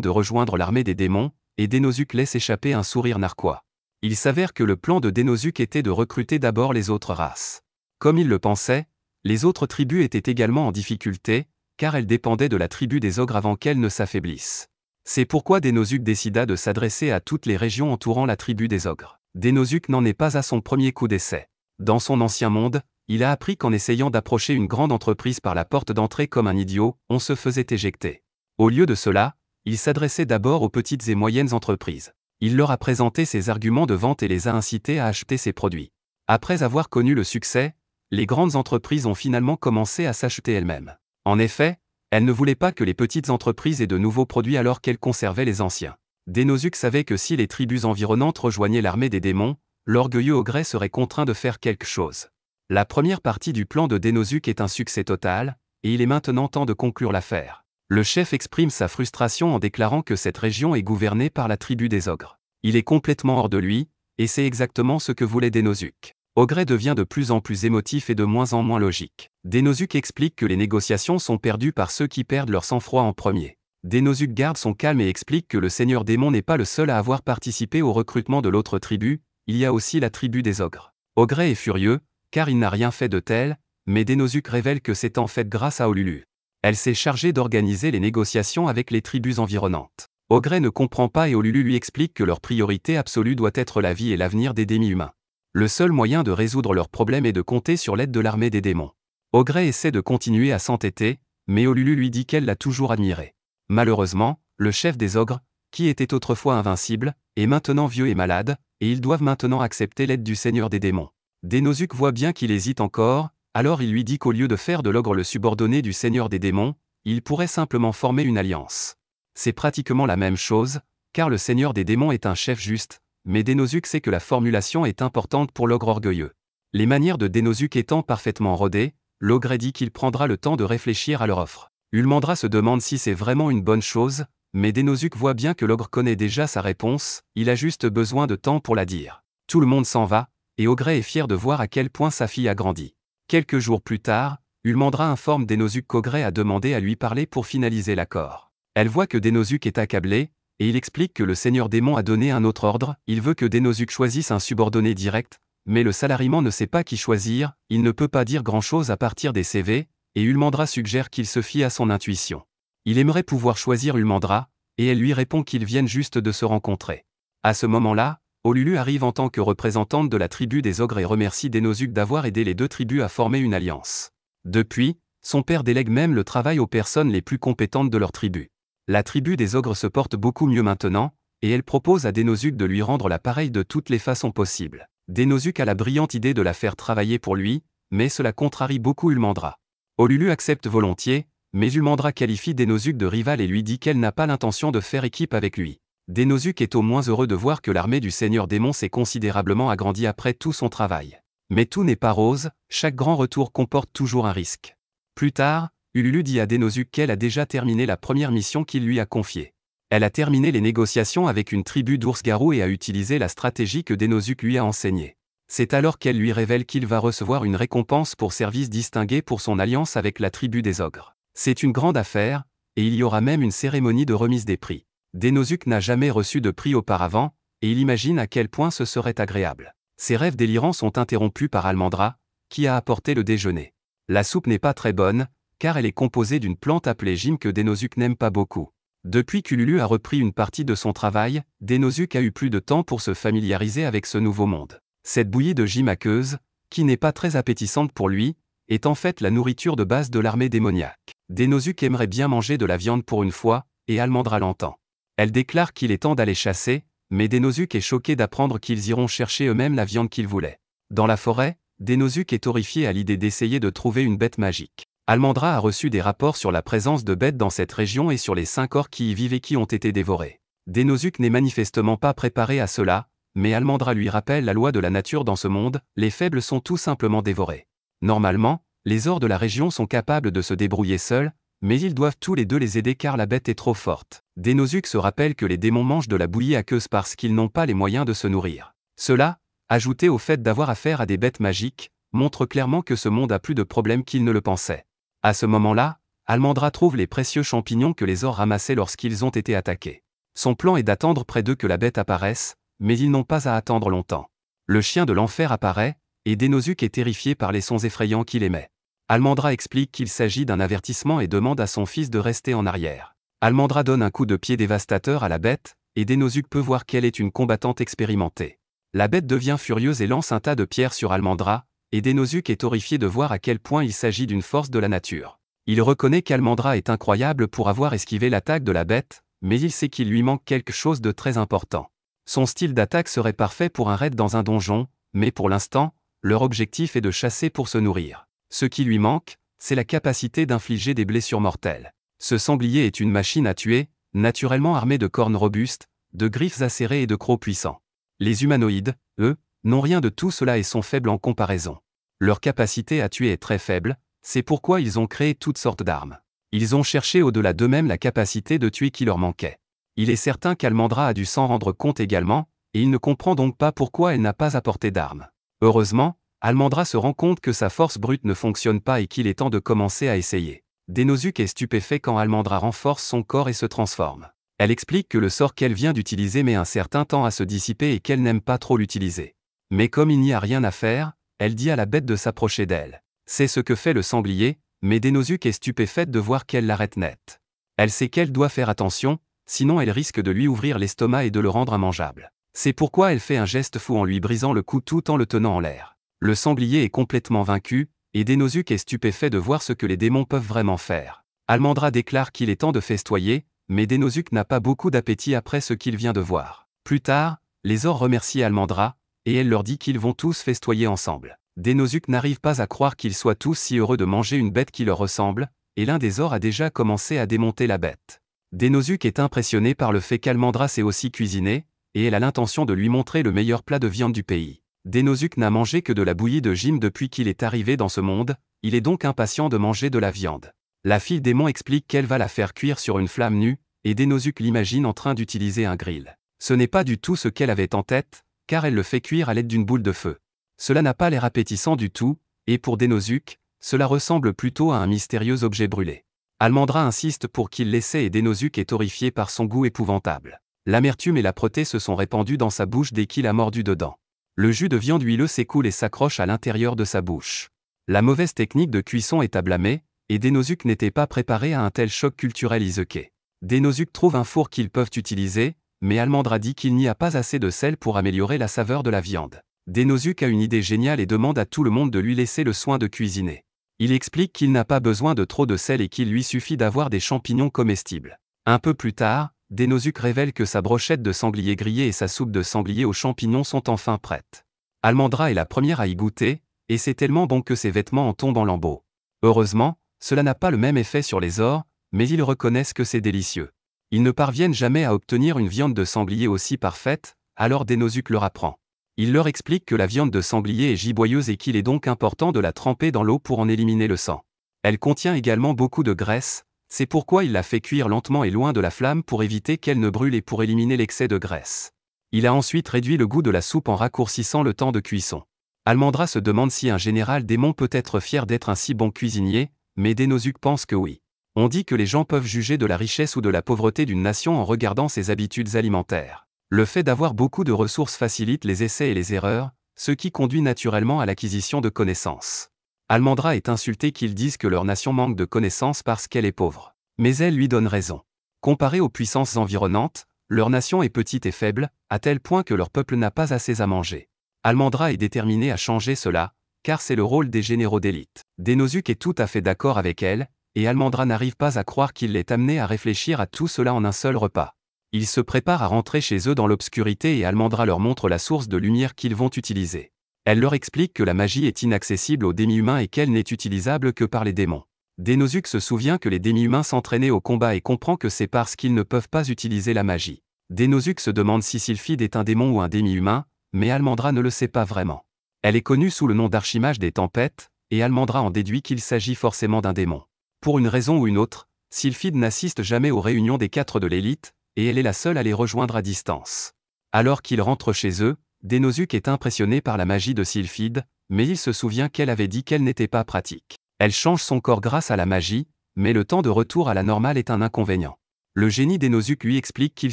de rejoindre l'armée des démons, et Dénosuke laisse échapper un sourire narquois. Il s'avère que le plan de Dénosuke était de recruter d'abord les autres races. Comme il le pensait, les autres tribus étaient également en difficulté, car elles dépendaient de la tribu des ogres avant qu'elles ne s'affaiblissent. C'est pourquoi Dénosuke décida de s'adresser à toutes les régions entourant la tribu des ogres. Dénosuke n'en est pas à son premier coup d'essai. Dans son ancien monde, il a appris qu'en essayant d'approcher une grande entreprise par la porte d'entrée comme un idiot, on se faisait éjecter. Au lieu de cela, il s'adressait d'abord aux petites et moyennes entreprises. Il leur a présenté ses arguments de vente et les a incités à acheter ses produits. Après avoir connu le succès, les grandes entreprises ont finalement commencé à s'acheter elles-mêmes. En effet, elles ne voulaient pas que les petites entreprises aient de nouveaux produits alors qu'elles conservaient les anciens. Dénosuke savait que si les tribus environnantes rejoignaient l'armée des démons, l'orgueilleux Ogret serait contraint de faire quelque chose. La première partie du plan de Dénosuke est un succès total, et il est maintenant temps de conclure l'affaire. Le chef exprime sa frustration en déclarant que cette région est gouvernée par la tribu des ogres. Il est complètement hors de lui, et c'est exactement ce que voulait Dénosuke. Ogret devient de plus en plus émotif et de moins en moins logique. Dénosuke explique que les négociations sont perdues par ceux qui perdent leur sang-froid en premier. Dénosuke garde son calme et explique que le seigneur démon n'est pas le seul à avoir participé au recrutement de l'autre tribu, il y a aussi la tribu des ogres. Ogret est furieux, car il n'a rien fait de tel, mais Dénosuke révèle que c'est en fait grâce à Olulu. Elle s'est chargée d'organiser les négociations avec les tribus environnantes. Ogret ne comprend pas et Olulu lui explique que leur priorité absolue doit être la vie et l'avenir des demi-humains. Le seul moyen de résoudre leurs problèmes est de compter sur l'aide de l'armée des démons. Ogret essaie de continuer à s'entêter, mais Olulu lui dit qu'elle l'a toujours admiré. Malheureusement, le chef des ogres, qui était autrefois invincible, est maintenant vieux et malade, et ils doivent maintenant accepter l'aide du seigneur des démons. Dénosuke voit bien qu'il hésite encore, alors il lui dit qu'au lieu de faire de l'ogre le subordonné du seigneur des démons, il pourrait simplement former une alliance. C'est pratiquement la même chose, car le seigneur des démons est un chef juste, mais Dénosuke sait que la formulation est importante pour l'ogre orgueilleux. Les manières de Dénosuke étant parfaitement rodées, l'ogre dit qu'il prendra le temps de réfléchir à leur offre. Ulmandra se demande si c'est vraiment une bonne chose, mais Dénosuke voit bien que l'ogre connaît déjà sa réponse, il a juste besoin de temps pour la dire. Tout le monde s'en va, et Ogret est fier de voir à quel point sa fille a grandi. Quelques jours plus tard, Ulmandra informe Dénosuke qu'Ogret a demandé à lui parler pour finaliser l'accord. Elle voit que Dénosuke est accablé, et il explique que le seigneur démon a donné un autre ordre, il veut que Dénosuke choisisse un subordonné direct, mais le salariman ne sait pas qui choisir, il ne peut pas dire grand-chose à partir des CV, et Ulmandra suggère qu'il se fie à son intuition. Il aimerait pouvoir choisir Ulmandra, et elle lui répond qu'ils viennent juste de se rencontrer. À ce moment-là, Olulu arrive en tant que représentante de la tribu des ogres et remercie Dénosuke d'avoir aidé les deux tribus à former une alliance. Depuis, son père délègue même le travail aux personnes les plus compétentes de leur tribu. La tribu des ogres se porte beaucoup mieux maintenant, et elle propose à Dénosuke de lui rendre l'appareil de toutes les façons possibles. Dénosuke a la brillante idée de la faire travailler pour lui, mais cela contrarie beaucoup Ulmandra. Olulu accepte volontiers, mais Ulmandra qualifie Dénosuke de rival et lui dit qu'elle n'a pas l'intention de faire équipe avec lui. Dénosuke est au moins heureux de voir que l'armée du seigneur démon s'est considérablement agrandie après tout son travail. Mais tout n'est pas rose, chaque grand retour comporte toujours un risque. Plus tard, Ululu dit à Dénosuke qu'elle a déjà terminé la première mission qu'il lui a confiée. Elle a terminé les négociations avec une tribu d'ours-garous et a utilisé la stratégie que Dénosuke lui a enseignée. C'est alors qu'elle lui révèle qu'il va recevoir une récompense pour service distingué pour son alliance avec la tribu des ogres. C'est une grande affaire, et il y aura même une cérémonie de remise des prix. Dénosuke n'a jamais reçu de prix auparavant, et il imagine à quel point ce serait agréable. Ses rêves délirants sont interrompus par Almandra, qui a apporté le déjeuner. La soupe n'est pas très bonne, car elle est composée d'une plante appelée gym que Dénosuke n'aime pas beaucoup. Depuis qu'Ululu a repris une partie de son travail, Dénosuke a eu plus de temps pour se familiariser avec ce nouveau monde. Cette bouillie de gym aqueuse, qui n'est pas très appétissante pour lui, est en fait la nourriture de base de l'armée démoniaque. Dénosuke aimerait bien manger de la viande pour une fois, et Almandra l'entend. Elle déclare qu'il est temps d'aller chasser, mais Dénosuke est choqué d'apprendre qu'ils iront chercher eux-mêmes la viande qu'ils voulaient. Dans la forêt, Dénosuke est horrifié à l'idée d'essayer de trouver une bête magique. Almandra a reçu des rapports sur la présence de bêtes dans cette région et sur les 5 orques qui y vivent et qui ont été dévorés. Dénosuke n'est manifestement pas préparé à cela, mais Almandra lui rappelle la loi de la nature dans ce monde, les faibles sont tout simplement dévorés. Normalement, les orques de la région sont capables de se débrouiller seuls, mais ils doivent tous les deux les aider car la bête est trop forte. Dénosuke se rappelle que les démons mangent de la bouillie aqueuse parce qu'ils n'ont pas les moyens de se nourrir. Cela, ajouté au fait d'avoir affaire à des bêtes magiques, montre clairement que ce monde a plus de problèmes qu'il ne le pensait. À ce moment-là, Almandra trouve les précieux champignons que les ors ramassaient lorsqu'ils ont été attaqués. Son plan est d'attendre près d'eux que la bête apparaisse, mais ils n'ont pas à attendre longtemps. Le chien de l'enfer apparaît, et Denosuke est terrifié par les sons effrayants qu'il émet. Almandra explique qu'il s'agit d'un avertissement et demande à son fils de rester en arrière. Almandra donne un coup de pied dévastateur à la bête, et Denosuke peut voir qu'elle est une combattante expérimentée. La bête devient furieuse et lance un tas de pierres sur Almandra, et Denosuke est horrifié de voir à quel point il s'agit d'une force de la nature. Il reconnaît qu'Almandra est incroyable pour avoir esquivé l'attaque de la bête, mais il sait qu'il lui manque quelque chose de très important. Son style d'attaque serait parfait pour un raid dans un donjon, mais pour l'instant, leur objectif est de chasser pour se nourrir. Ce qui lui manque, c'est la capacité d'infliger des blessures mortelles. Ce sanglier est une machine à tuer, naturellement armé de cornes robustes, de griffes acérées et de crocs puissants. Les humanoïdes, eux, n'ont rien de tout cela et sont faibles en comparaison. Leur capacité à tuer est très faible, c'est pourquoi ils ont créé toutes sortes d'armes. Ils ont cherché au-delà d'eux-mêmes la capacité de tuer qui leur manquait. Il est certain qu'Almandra a dû s'en rendre compte également, et il ne comprend donc pas pourquoi elle n'a pas apporté d'armes. Heureusement, Almandra se rend compte que sa force brute ne fonctionne pas et qu'il est temps de commencer à essayer. Denosuke est stupéfait quand Almandra renforce son corps et se transforme. Elle explique que le sort qu'elle vient d'utiliser met un certain temps à se dissiper et qu'elle n'aime pas trop l'utiliser. Mais comme il n'y a rien à faire, elle dit à la bête de s'approcher d'elle. C'est ce que fait le sanglier, mais Denosuke est stupéfaite de voir qu'elle l'arrête net. Elle sait qu'elle doit faire attention, sinon elle risque de lui ouvrir l'estomac et de le rendre immangeable. C'est pourquoi elle fait un geste fou en lui brisant le cou tout en le tenant en l'air. Le sanglier est complètement vaincu, et Denosuke est stupéfait de voir ce que les démons peuvent vraiment faire. Almandra déclare qu'il est temps de festoyer, mais Denosuke n'a pas beaucoup d'appétit après ce qu'il vient de voir. Plus tard, les ors remercient Almandra, et elle leur dit qu'ils vont tous festoyer ensemble. Denosuke n'arrive pas à croire qu'ils soient tous si heureux de manger une bête qui leur ressemble, et l'un des ors a déjà commencé à démonter la bête. Denosuke est impressionné par le fait qu'Almandra sait aussi cuisiner, et elle a l'intention de lui montrer le meilleur plat de viande du pays. Denosuke n'a mangé que de la bouillie de gym depuis qu'il est arrivé dans ce monde, il est donc impatient de manger de la viande. La fille démon explique qu'elle va la faire cuire sur une flamme nue, et Denosuke l'imagine en train d'utiliser un grill. Ce n'est pas du tout ce qu'elle avait en tête, car elle le fait cuire à l'aide d'une boule de feu. Cela n'a pas l'air appétissant du tout, et pour Denosuke, cela ressemble plutôt à un mystérieux objet brûlé. Almandra insiste pour qu'il l'essaie et Denosuke est horrifié par son goût épouvantable. L'amertume et l'âpreté se sont répandues dans sa bouche dès qu'il a mordu dedans. Le jus de viande huileux s'écoule et s'accroche à l'intérieur de sa bouche. La mauvaise technique de cuisson est à blâmer, et Denosuke n'était pas préparé à un tel choc culturel Isekai. Denosuke trouve un four qu'ils peuvent utiliser, mais Almandra dit qu'il n'y a pas assez de sel pour améliorer la saveur de la viande. Denosuke a une idée géniale et demande à tout le monde de lui laisser le soin de cuisiner. Il explique qu'il n'a pas besoin de trop de sel et qu'il lui suffit d'avoir des champignons comestibles. Un peu plus tard, Denosuke révèle que sa brochette de sanglier grillé et sa soupe de sanglier aux champignons sont enfin prêtes. Almandra est la première à y goûter, et c'est tellement bon que ses vêtements en tombent en lambeaux. Heureusement, cela n'a pas le même effet sur les ors, mais ils reconnaissent que c'est délicieux. Ils ne parviennent jamais à obtenir une viande de sanglier aussi parfaite, alors Denosuke leur apprend. Il leur explique que la viande de sanglier est giboyeuse et qu'il est donc important de la tremper dans l'eau pour en éliminer le sang. Elle contient également beaucoup de graisse, c'est pourquoi il la fait cuire lentement et loin de la flamme pour éviter qu'elle ne brûle et pour éliminer l'excès de graisse. Il a ensuite réduit le goût de la soupe en raccourcissant le temps de cuisson. Almandra se demande si un général démon peut être fier d'être un si bon cuisinier, mais Denosuke pense que oui. On dit que les gens peuvent juger de la richesse ou de la pauvreté d'une nation en regardant ses habitudes alimentaires. Le fait d'avoir beaucoup de ressources facilite les essais et les erreurs, ce qui conduit naturellement à l'acquisition de connaissances. Almandra est insultée qu'ils disent que leur nation manque de connaissances parce qu'elle est pauvre. Mais elle lui donne raison. Comparée aux puissances environnantes, leur nation est petite et faible, à tel point que leur peuple n'a pas assez à manger. Almandra est déterminée à changer cela, car c'est le rôle des généraux d'élite. Denosuke est tout à fait d'accord avec elle, et Almandra n'arrive pas à croire qu'il l'ait amené à réfléchir à tout cela en un seul repas. Ils se préparent à rentrer chez eux dans l'obscurité et Almandra leur montre la source de lumière qu'ils vont utiliser. Elle leur explique que la magie est inaccessible aux demi-humains et qu'elle n'est utilisable que par les démons. Denosuke se souvient que les demi-humains s'entraînaient au combat et comprend que c'est parce qu'ils ne peuvent pas utiliser la magie. Denosuke se demande si Sylphide est un démon ou un demi-humain, mais Almandra ne le sait pas vraiment. Elle est connue sous le nom d'Archimage des Tempêtes, et Almandra en déduit qu'il s'agit forcément d'un démon. Pour une raison ou une autre, Sylphide n'assiste jamais aux réunions des 4 de l'élite, et elle est la seule à les rejoindre à distance. Alors qu'ils rentrent chez eux, Denosuke est impressionné par la magie de Sylphide, mais il se souvient qu'elle avait dit qu'elle n'était pas pratique. Elle change son corps grâce à la magie, mais le temps de retour à la normale est un inconvénient. Le génie Denosuke lui explique qu'il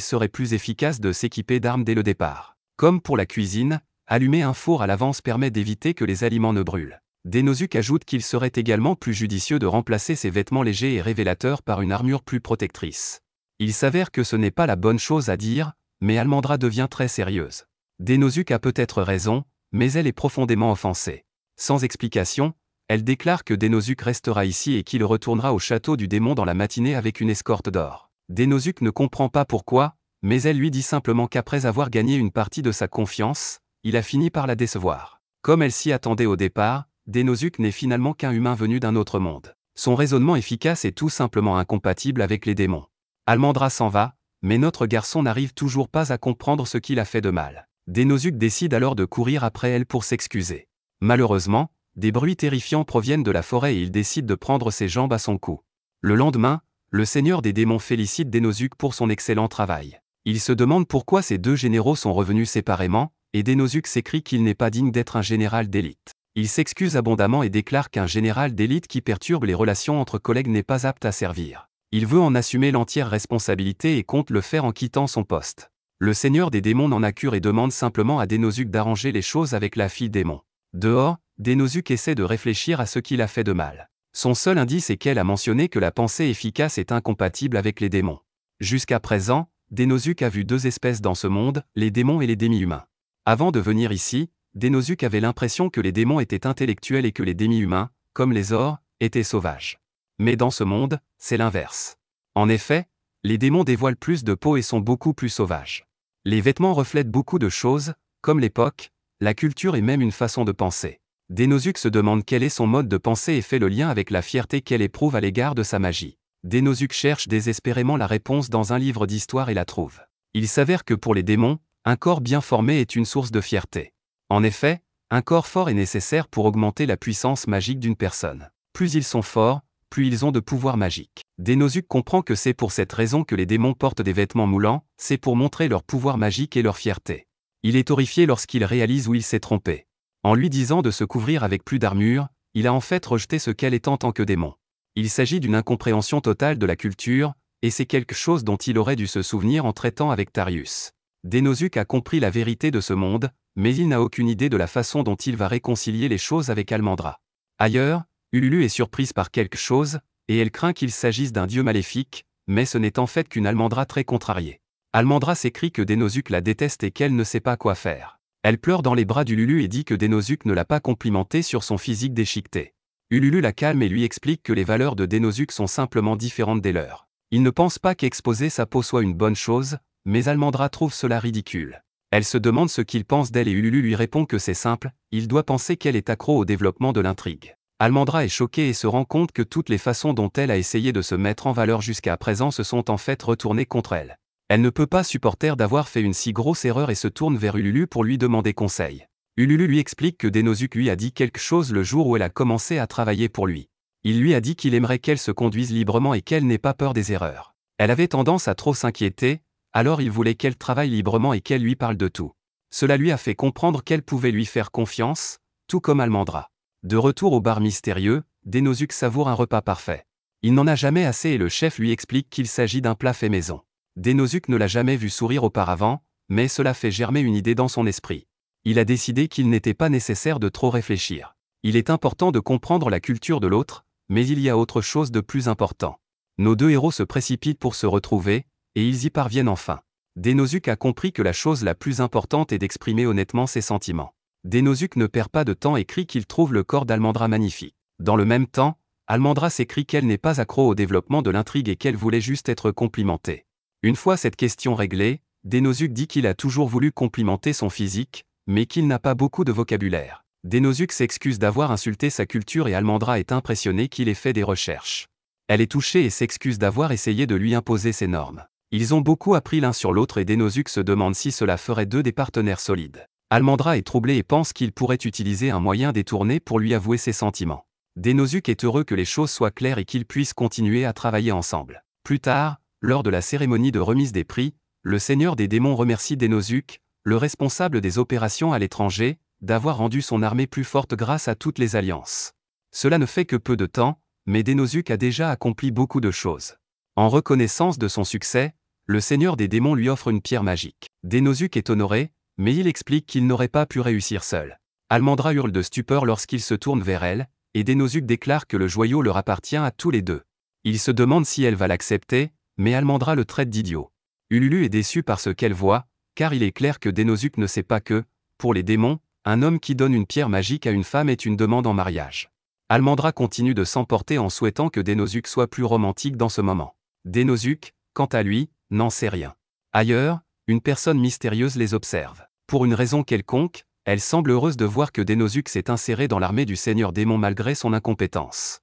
serait plus efficace de s'équiper d'armes dès le départ. Comme pour la cuisine, allumer un four à l'avance permet d'éviter que les aliments ne brûlent. Denosuke ajoute qu'il serait également plus judicieux de remplacer ses vêtements légers et révélateurs par une armure plus protectrice. Il s'avère que ce n'est pas la bonne chose à dire, mais Almandra devient très sérieuse. Denosuke a peut-être raison, mais elle est profondément offensée. Sans explication, elle déclare que Denosuke restera ici et qu'il retournera au château du démon dans la matinée avec une escorte d'or. Denosuke ne comprend pas pourquoi, mais elle lui dit simplement qu'après avoir gagné une partie de sa confiance, il a fini par la décevoir. Comme elle s'y attendait au départ, Denosuke n'est finalement qu'un humain venu d'un autre monde. Son raisonnement efficace est tout simplement incompatible avec les démons. Almandra s'en va, mais notre garçon n'arrive toujours pas à comprendre ce qu'il a fait de mal. Denosuke décide alors de courir après elle pour s'excuser. Malheureusement, des bruits terrifiants proviennent de la forêt et il décide de prendre ses jambes à son cou. Le lendemain, le seigneur des démons félicite Denosuke pour son excellent travail. Il se demande pourquoi ces deux généraux sont revenus séparément, et Denosuke s'écrie qu'il n'est pas digne d'être un général d'élite. Il s'excuse abondamment et déclare qu'un général d'élite qui perturbe les relations entre collègues n'est pas apte à servir. Il veut en assumer l'entière responsabilité et compte le faire en quittant son poste. Le seigneur des démons n'en a cure et demande simplement à Denosuke d'arranger les choses avec la fille démon. Dehors, Denosuke essaie de réfléchir à ce qu'il a fait de mal. Son seul indice est qu'elle a mentionné que la pensée efficace est incompatible avec les démons. Jusqu'à présent, Denosuke a vu deux espèces dans ce monde, les démons et les demi-humains. Avant de venir ici, Denosuke avait l'impression que les démons étaient intellectuels et que les demi-humains, comme les ors, étaient sauvages. Mais dans ce monde, c'est l'inverse. En effet, les démons dévoilent plus de peau et sont beaucoup plus sauvages. Les vêtements reflètent beaucoup de choses, comme l'époque, la culture et même une façon de penser. Denosuke se demande quel est son mode de pensée et fait le lien avec la fierté qu'elle éprouve à l'égard de sa magie. Denosuke cherche désespérément la réponse dans un livre d'histoire et la trouve. Il s'avère que pour les démons, un corps bien formé est une source de fierté. En effet, un corps fort est nécessaire pour augmenter la puissance magique d'une personne. Plus ils sont forts, plus ils ont de pouvoir magique. Denosuke comprend que c'est pour cette raison que les démons portent des vêtements moulants, c'est pour montrer leur pouvoir magique et leur fierté. Il est horrifié lorsqu'il réalise où il s'est trompé. En lui disant de se couvrir avec plus d'armure, il a en fait rejeté ce qu'elle est en tant que démon. Il s'agit d'une incompréhension totale de la culture, et c'est quelque chose dont il aurait dû se souvenir en traitant avec Tarius. Denosuke a compris la vérité de ce monde, mais il n'a aucune idée de la façon dont il va réconcilier les choses avec Almandra. Ailleurs, Ululu est surprise par quelque chose, et elle craint qu'il s'agisse d'un dieu maléfique, mais ce n'est en fait qu'une Almandra très contrariée. Almandra s'écrie que Denosuke la déteste et qu'elle ne sait pas quoi faire. Elle pleure dans les bras d'Ululu et dit que Denosuke ne l'a pas complimenté sur son physique déchiqueté. Ululu la calme et lui explique que les valeurs de Denosuke sont simplement différentes des leurs. Il ne pense pas qu'exposer sa peau soit une bonne chose, mais Almandra trouve cela ridicule. Elle se demande ce qu'il pense d'elle et Ululu lui répond que c'est simple, il doit penser qu'elle est accro au développement de l'intrigue. Almandra est choquée et se rend compte que toutes les façons dont elle a essayé de se mettre en valeur jusqu'à présent se sont en fait retournées contre elle. Elle ne peut pas supporter d'avoir fait une si grosse erreur et se tourne vers Ululu pour lui demander conseil. Ululu lui explique que Denosuke lui a dit quelque chose le jour où elle a commencé à travailler pour lui. Il lui a dit qu'il aimerait qu'elle se conduise librement et qu'elle n'ait pas peur des erreurs. Elle avait tendance à trop s'inquiéter, alors il voulait qu'elle travaille librement et qu'elle lui parle de tout. Cela lui a fait comprendre qu'elle pouvait lui faire confiance, tout comme Almandra. De retour au bar mystérieux, Denosuke savoure un repas parfait. Il n'en a jamais assez et le chef lui explique qu'il s'agit d'un plat fait maison. Denosuke ne l'a jamais vu sourire auparavant, mais cela fait germer une idée dans son esprit. Il a décidé qu'il n'était pas nécessaire de trop réfléchir. Il est important de comprendre la culture de l'autre, mais il y a autre chose de plus important. Nos deux héros se précipitent pour se retrouver, et ils y parviennent enfin. Denosuke a compris que la chose la plus importante est d'exprimer honnêtement ses sentiments. Denosuke ne perd pas de temps et crie qu'il trouve le corps d'Almandra magnifique. Dans le même temps, Almandra s'écrie qu'elle n'est pas accro au développement de l'intrigue et qu'elle voulait juste être complimentée. Une fois cette question réglée, Denosuke dit qu'il a toujours voulu complimenter son physique, mais qu'il n'a pas beaucoup de vocabulaire. Denosuke s'excuse d'avoir insulté sa culture et Almandra est impressionnée qu'il ait fait des recherches. Elle est touchée et s'excuse d'avoir essayé de lui imposer ses normes. Ils ont beaucoup appris l'un sur l'autre et Denosuke se demande si cela ferait d'eux des partenaires solides. Almandra est troublée et pense qu'il pourrait utiliser un moyen détourné pour lui avouer ses sentiments. Denosuke est heureux que les choses soient claires et qu'ils puissent continuer à travailler ensemble. Plus tard, lors de la cérémonie de remise des prix, le seigneur des démons remercie Denosuke, le responsable des opérations à l'étranger, d'avoir rendu son armée plus forte grâce à toutes les alliances. Cela ne fait que peu de temps, mais Dénosuke a déjà accompli beaucoup de choses. En reconnaissance de son succès, le seigneur des démons lui offre une pierre magique. Dénosuke est honoré, mais il explique qu'il n'aurait pas pu réussir seul. Almandra hurle de stupeur lorsqu'il se tourne vers elle, et Dénosuke déclare que le joyau leur appartient à tous les deux. Il se demande si elle va l'accepter, mais Almandra le traite d'idiot. Ululu est déçu par ce qu'elle voit, car il est clair que Dénosuke ne sait pas que, pour les démons, un homme qui donne une pierre magique à une femme est une demande en mariage. Almandra continue de s'emporter en souhaitant que Dénosuke soit plus romantique dans ce moment. Dénosuke, quant à lui, n'en sait rien. Ailleurs, une personne mystérieuse les observe. Pour une raison quelconque, elle semble heureuse de voir que Dénosuke s'est inséré dans l'armée du Seigneur Démon malgré son incompétence.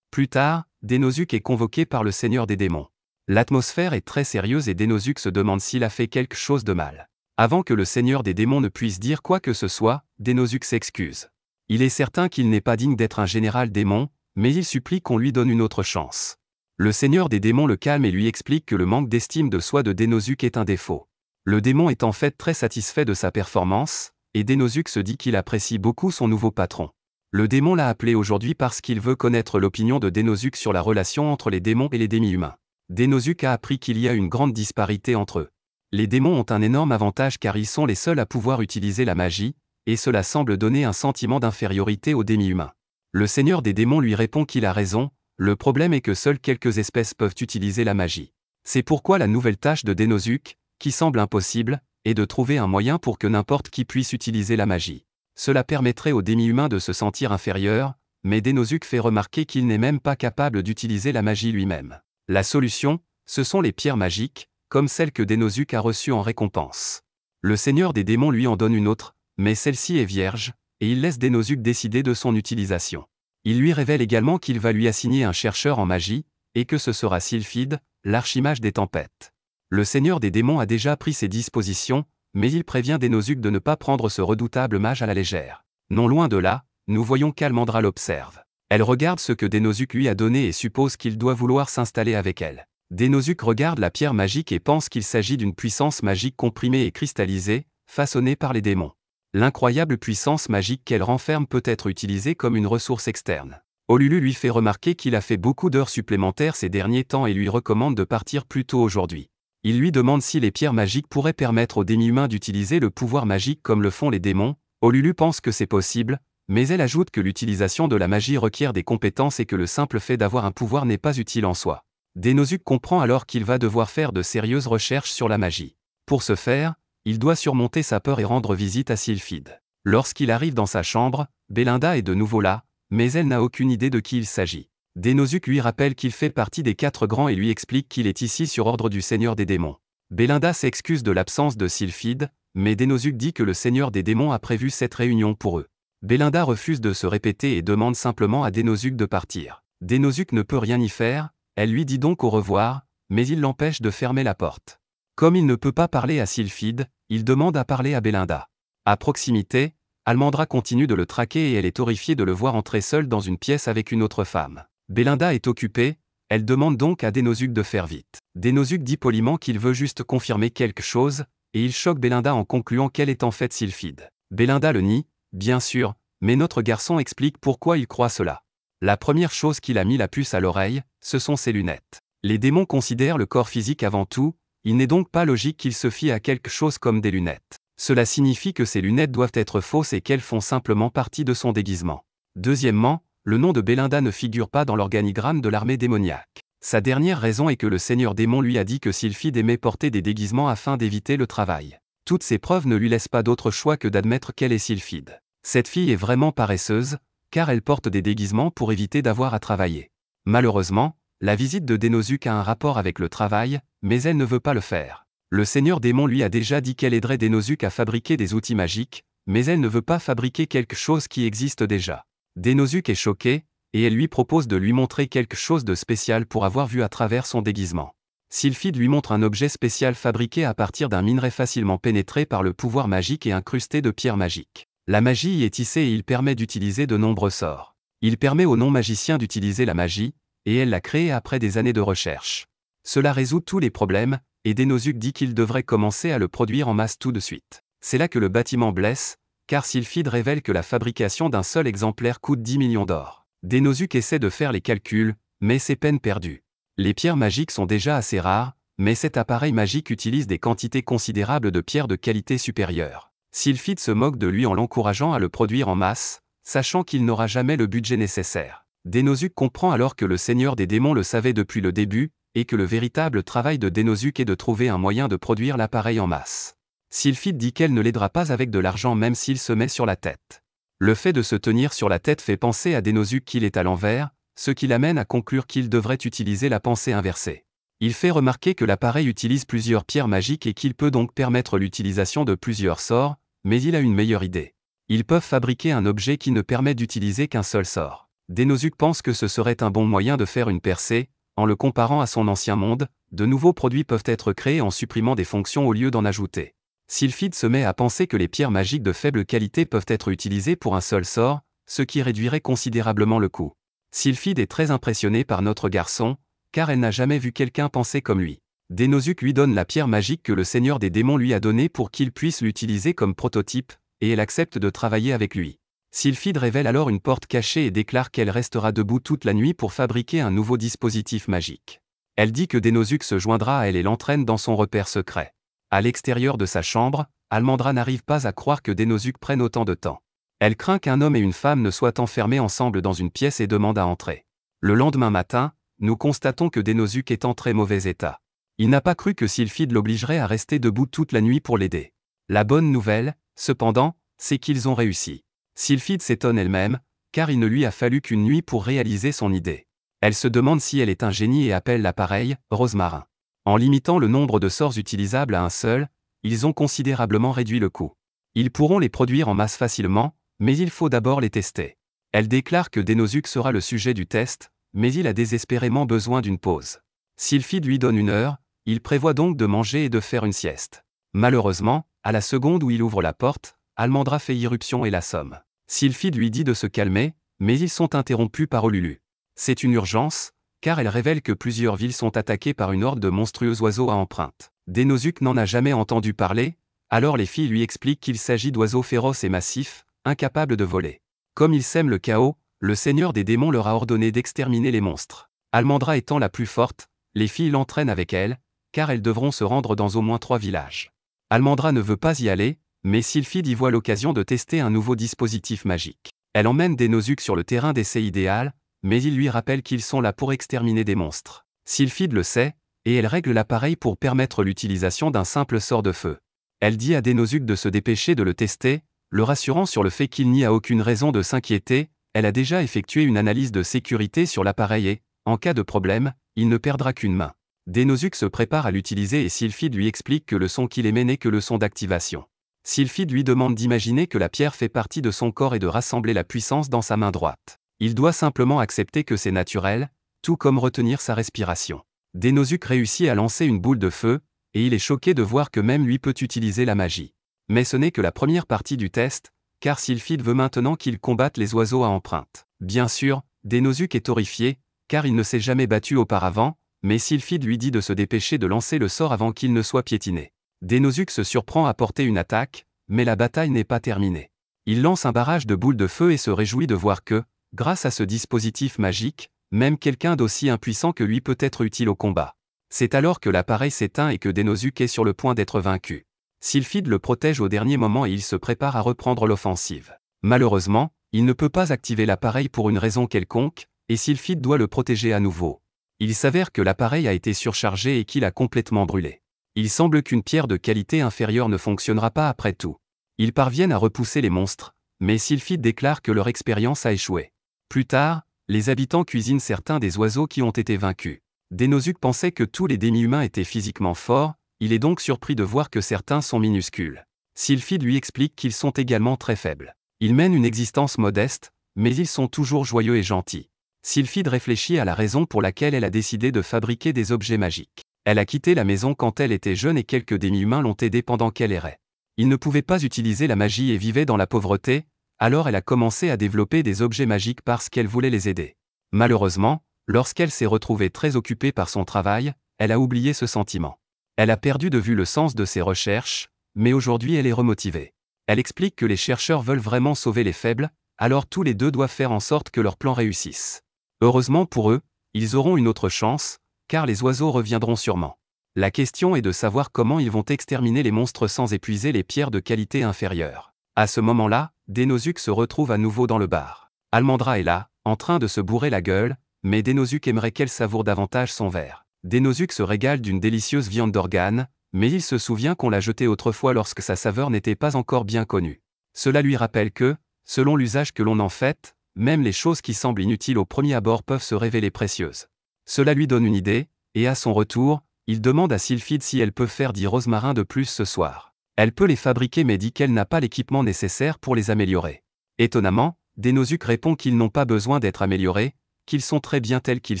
Plus tard, Dénosuke est convoqué par le Seigneur des Démons. L'atmosphère est très sérieuse et Dénosuke se demande s'il a fait quelque chose de mal. Avant que le Seigneur des Démons ne puisse dire quoi que ce soit, Dénosuke s'excuse. Il est certain qu'il n'est pas digne d'être un général démon, mais il supplie qu'on lui donne une autre chance. Le Seigneur des Démons le calme et lui explique que le manque d'estime de soi de Dénosuke est un défaut. Le démon est en fait très satisfait de sa performance, et Dénosuke se dit qu'il apprécie beaucoup son nouveau patron. Le démon l'a appelé aujourd'hui parce qu'il veut connaître l'opinion de Dénosuke sur la relation entre les démons et les demi-humains. Dénosuke a appris qu'il y a une grande disparité entre eux. Les démons ont un énorme avantage car ils sont les seuls à pouvoir utiliser la magie, et cela semble donner un sentiment d'infériorité aux demi-humains. Le Seigneur des Démons lui répond qu'il a raison, le problème est que seules quelques espèces peuvent utiliser la magie. C'est pourquoi la nouvelle tâche de Dénosuke, qui semble impossible, est de trouver un moyen pour que n'importe qui puisse utiliser la magie. Cela permettrait aux demi-humains de se sentir inférieurs, mais Dénosuke fait remarquer qu'il n'est même pas capable d'utiliser la magie lui-même. La solution, ce sont les pierres magiques, comme celle que Dénosuke a reçue en récompense. Le Seigneur des Démons lui en donne une autre, mais celle-ci est vierge, et il laisse Dénosuke décider de son utilisation. Il lui révèle également qu'il va lui assigner un chercheur en magie, et que ce sera Sylphide, l'archimage des tempêtes. Le Seigneur des Démons a déjà pris ses dispositions, mais il prévient Dénosuke de ne pas prendre ce redoutable mage à la légère. Non loin de là, nous voyons qu'Almandra l'observe. Elle regarde ce que Dénosuke lui a donné et suppose qu'il doit vouloir s'installer avec elle. Dénosuke regarde la pierre magique et pense qu'il s'agit d'une puissance magique comprimée et cristallisée, façonnée par les démons. L'incroyable puissance magique qu'elle renferme peut être utilisée comme une ressource externe. Ululu lui fait remarquer qu'il a fait beaucoup d'heures supplémentaires ces derniers temps et lui recommande de partir plus tôt aujourd'hui. Il lui demande si les pierres magiques pourraient permettre aux demi-humains d'utiliser le pouvoir magique comme le font les démons. Ululu pense que c'est possible, mais elle ajoute que l'utilisation de la magie requiert des compétences et que le simple fait d'avoir un pouvoir n'est pas utile en soi. Dénosuke comprend alors qu'il va devoir faire de sérieuses recherches sur la magie. Pour ce faire, il doit surmonter sa peur et rendre visite à Sylphide. Lorsqu'il arrive dans sa chambre, Belinda est de nouveau là, mais elle n'a aucune idée de qui il s'agit. Dénosuke lui rappelle qu'il fait partie des 4 grands et lui explique qu'il est ici sur ordre du Seigneur des Démons. Belinda s'excuse de l'absence de Sylphide, mais Dénosuke dit que le Seigneur des Démons a prévu cette réunion pour eux. Belinda refuse de se répéter et demande simplement à Dénosuke de partir. Dénosuke ne peut rien y faire, elle lui dit donc au revoir, mais il l'empêche de fermer la porte. Comme il ne peut pas parler à Sylphide, il demande à parler à Belinda. À proximité, Almandra continue de le traquer et elle est horrifiée de le voir entrer seul dans une pièce avec une autre femme. Belinda est occupée, elle demande donc à Dénosuke de faire vite. Dénosuke dit poliment qu'il veut juste confirmer quelque chose, et il choque Belinda en concluant qu'elle est en fait Sylphide. Belinda le nie, bien sûr, mais notre garçon explique pourquoi il croit cela. La première chose qu'il a mis la puce à l'oreille, ce sont ses lunettes. Les démons considèrent le corps physique avant tout, il n'est donc pas logique qu'il se fie à quelque chose comme des lunettes. Cela signifie que ces lunettes doivent être fausses et qu'elles font simplement partie de son déguisement. Deuxièmement, le nom de Belinda ne figure pas dans l'organigramme de l'armée démoniaque. Sa dernière raison est que le Seigneur Démon lui a dit que Sylphide aimait porter des déguisements afin d'éviter le travail. Toutes ces preuves ne lui laissent pas d'autre choix que d'admettre qu'elle est Sylphide. Cette fille est vraiment paresseuse, car elle porte des déguisements pour éviter d'avoir à travailler. Malheureusement, la visite de Dénosuke a un rapport avec le travail, mais elle ne veut pas le faire. Le Seigneur Démon lui a déjà dit qu'elle aiderait Dénosuke à fabriquer des outils magiques, mais elle ne veut pas fabriquer quelque chose qui existe déjà. Dénosuke est choqué, et elle lui propose de lui montrer quelque chose de spécial pour avoir vu à travers son déguisement. Sylphide lui montre un objet spécial fabriqué à partir d'un minerai facilement pénétré par le pouvoir magique et incrusté de pierres magiques. La magie y est tissée et il permet d'utiliser de nombreux sorts. Il permet aux non-magiciens d'utiliser la magie, et elle l'a créé après des années de recherche. Cela résout tous les problèmes, et Dénosuke dit qu'il devrait commencer à le produire en masse tout de suite. C'est là que le bâtiment blesse, car Sylphide révèle que la fabrication d'un seul exemplaire coûte 10 millions d'or. Denosuke essaie de faire les calculs, mais c'est peine perdue. Les pierres magiques sont déjà assez rares, mais cet appareil magique utilise des quantités considérables de pierres de qualité supérieure. Sylphide se moque de lui en l'encourageant à le produire en masse, sachant qu'il n'aura jamais le budget nécessaire. Denosuke comprend alors que le Seigneur des démons le savait depuis le début, et que le véritable travail de Denosuke est de trouver un moyen de produire l'appareil en masse. Sylphide dit qu'elle ne l'aidera pas avec de l'argent même s'il se met sur la tête. Le fait de se tenir sur la tête fait penser à Denosuke qu'il est à l'envers, ce qui l'amène à conclure qu'il devrait utiliser la pensée inversée. Il fait remarquer que l'appareil utilise plusieurs pierres magiques et qu'il peut donc permettre l'utilisation de plusieurs sorts, mais il a une meilleure idée. Ils peuvent fabriquer un objet qui ne permet d'utiliser qu'un seul sort. Denosuke pense que ce serait un bon moyen de faire une percée. En le comparant à son ancien monde, de nouveaux produits peuvent être créés en supprimant des fonctions au lieu d'en ajouter. Sylphide se met à penser que les pierres magiques de faible qualité peuvent être utilisées pour un seul sort, ce qui réduirait considérablement le coût. Sylphide est très impressionnée par notre garçon, car elle n'a jamais vu quelqu'un penser comme lui. Denosuke lui donne la pierre magique que le Seigneur des démons lui a donnée pour qu'il puisse l'utiliser comme prototype, et elle accepte de travailler avec lui. Sylphide révèle alors une porte cachée et déclare qu'elle restera debout toute la nuit pour fabriquer un nouveau dispositif magique. Elle dit que Denosuke se joindra à elle et l'entraîne dans son repère secret. À l'extérieur de sa chambre, Almandra n'arrive pas à croire que Denosuke prenne autant de temps. Elle craint qu'un homme et une femme ne soient enfermés ensemble dans une pièce et demande à entrer. Le lendemain matin, nous constatons que Denosuke est en très mauvais état. Il n'a pas cru que Sylphide l'obligerait à rester debout toute la nuit pour l'aider. La bonne nouvelle, cependant, c'est qu'ils ont réussi. Sylphide s'étonne elle-même, car il ne lui a fallu qu'une nuit pour réaliser son idée. Elle se demande si elle est un génie et appelle l'appareil « Rosemarin ». En limitant le nombre de sorts utilisables à un seul, ils ont considérablement réduit le coût. Ils pourront les produire en masse facilement, mais il faut d'abord les tester. Elle déclare que Denosuke sera le sujet du test, mais il a désespérément besoin d'une pause. Sylphide lui donne 1 heure, il prévoit donc de manger et de faire une sieste. Malheureusement, à la seconde où il ouvre la porte, Almandra fait irruption et l'assomme. Sylphide lui dit de se calmer, mais ils sont interrompus par Olulu. C'est une urgence, car elle révèle que plusieurs villes sont attaquées par une horde de monstrueux oiseaux à empreintes. Denosuke n'en a jamais entendu parler, alors les filles lui expliquent qu'il s'agit d'oiseaux féroces et massifs, incapables de voler. Comme ils sèment le chaos, le Seigneur des démons leur a ordonné d'exterminer les monstres. Almandra étant la plus forte, les filles l'entraînent avec elle, car elles devront se rendre dans au moins 3 villages. Almandra ne veut pas y aller, mais Sylphide y voit l'occasion de tester un nouveau dispositif magique. Elle emmène Denosuke sur le terrain d'essai idéal, mais il lui rappelle qu'ils sont là pour exterminer des monstres. Sylphide le sait, et elle règle l'appareil pour permettre l'utilisation d'un simple sort de feu. Elle dit à Denosuke de se dépêcher de le tester, le rassurant sur le fait qu'il n'y a aucune raison de s'inquiéter. Elle a déjà effectué une analyse de sécurité sur l'appareil et, en cas de problème, il ne perdra qu'une main. Denosuke se prépare à l'utiliser et Sylphide lui explique que le son qu'il émet n'est que le son d'activation. Sylphide lui demande d'imaginer que la pierre fait partie de son corps et de rassembler la puissance dans sa main droite. Il doit simplement accepter que c'est naturel, tout comme retenir sa respiration. Denosuke réussit à lancer une boule de feu, et il est choqué de voir que même lui peut utiliser la magie. Mais ce n'est que la première partie du test, car Sylphide veut maintenant qu'il combatte les oiseaux à empreintes. Bien sûr, Denosuke est horrifié, car il ne s'est jamais battu auparavant, mais Sylphide lui dit de se dépêcher de lancer le sort avant qu'il ne soit piétiné. Denosuke se surprend à porter une attaque, mais la bataille n'est pas terminée. Il lance un barrage de boules de feu et se réjouit de voir que, grâce à ce dispositif magique, même quelqu'un d'aussi impuissant que lui peut être utile au combat. C'est alors que l'appareil s'éteint et que Denosuke est sur le point d'être vaincu. Sylphide le protège au dernier moment et il se prépare à reprendre l'offensive. Malheureusement, il ne peut pas activer l'appareil pour une raison quelconque, et Sylphide doit le protéger à nouveau. Il s'avère que l'appareil a été surchargé et qu'il a complètement brûlé. Il semble qu'une pierre de qualité inférieure ne fonctionnera pas après tout. Ils parviennent à repousser les monstres, mais Sylphide déclare que leur expérience a échoué. Plus tard, les habitants cuisinent certains des oiseaux qui ont été vaincus. Denosuke pensait que tous les demi-humains étaient physiquement forts, il est donc surpris de voir que certains sont minuscules. Sylphide lui explique qu'ils sont également très faibles. Ils mènent une existence modeste, mais ils sont toujours joyeux et gentils. Sylphide réfléchit à la raison pour laquelle elle a décidé de fabriquer des objets magiques. Elle a quitté la maison quand elle était jeune et quelques demi-humains l'ont aidée pendant qu'elle errait. Ils ne pouvaient pas utiliser la magie et vivaient dans la pauvreté, alors elle a commencé à développer des objets magiques parce qu'elle voulait les aider. Malheureusement, lorsqu'elle s'est retrouvée très occupée par son travail, elle a oublié ce sentiment. Elle a perdu de vue le sens de ses recherches, mais aujourd'hui elle est remotivée. Elle explique que les chercheurs veulent vraiment sauver les faibles, alors tous les deux doivent faire en sorte que leur plan réussisse. Heureusement pour eux, ils auront une autre chance, car les oiseaux reviendront sûrement. La question est de savoir comment ils vont exterminer les monstres sans épuiser les pierres de qualité inférieure. À ce moment-là, Denosuke se retrouve à nouveau dans le bar. Almandra est là, en train de se bourrer la gueule, mais Denosuke aimerait qu'elle savoure davantage son verre. Denosuke se régale d'une délicieuse viande d'organe, mais il se souvient qu'on l'a jetée autrefois lorsque sa saveur n'était pas encore bien connue. Cela lui rappelle que, selon l'usage que l'on en fait, même les choses qui semblent inutiles au premier abord peuvent se révéler précieuses. Cela lui donne une idée, et à son retour, il demande à Sylphide si elle peut faire 10 rosmarins de plus ce soir. Elle peut les fabriquer mais dit qu'elle n'a pas l'équipement nécessaire pour les améliorer. Étonnamment, Denosuke répond qu'ils n'ont pas besoin d'être améliorés, qu'ils sont très bien tels qu'ils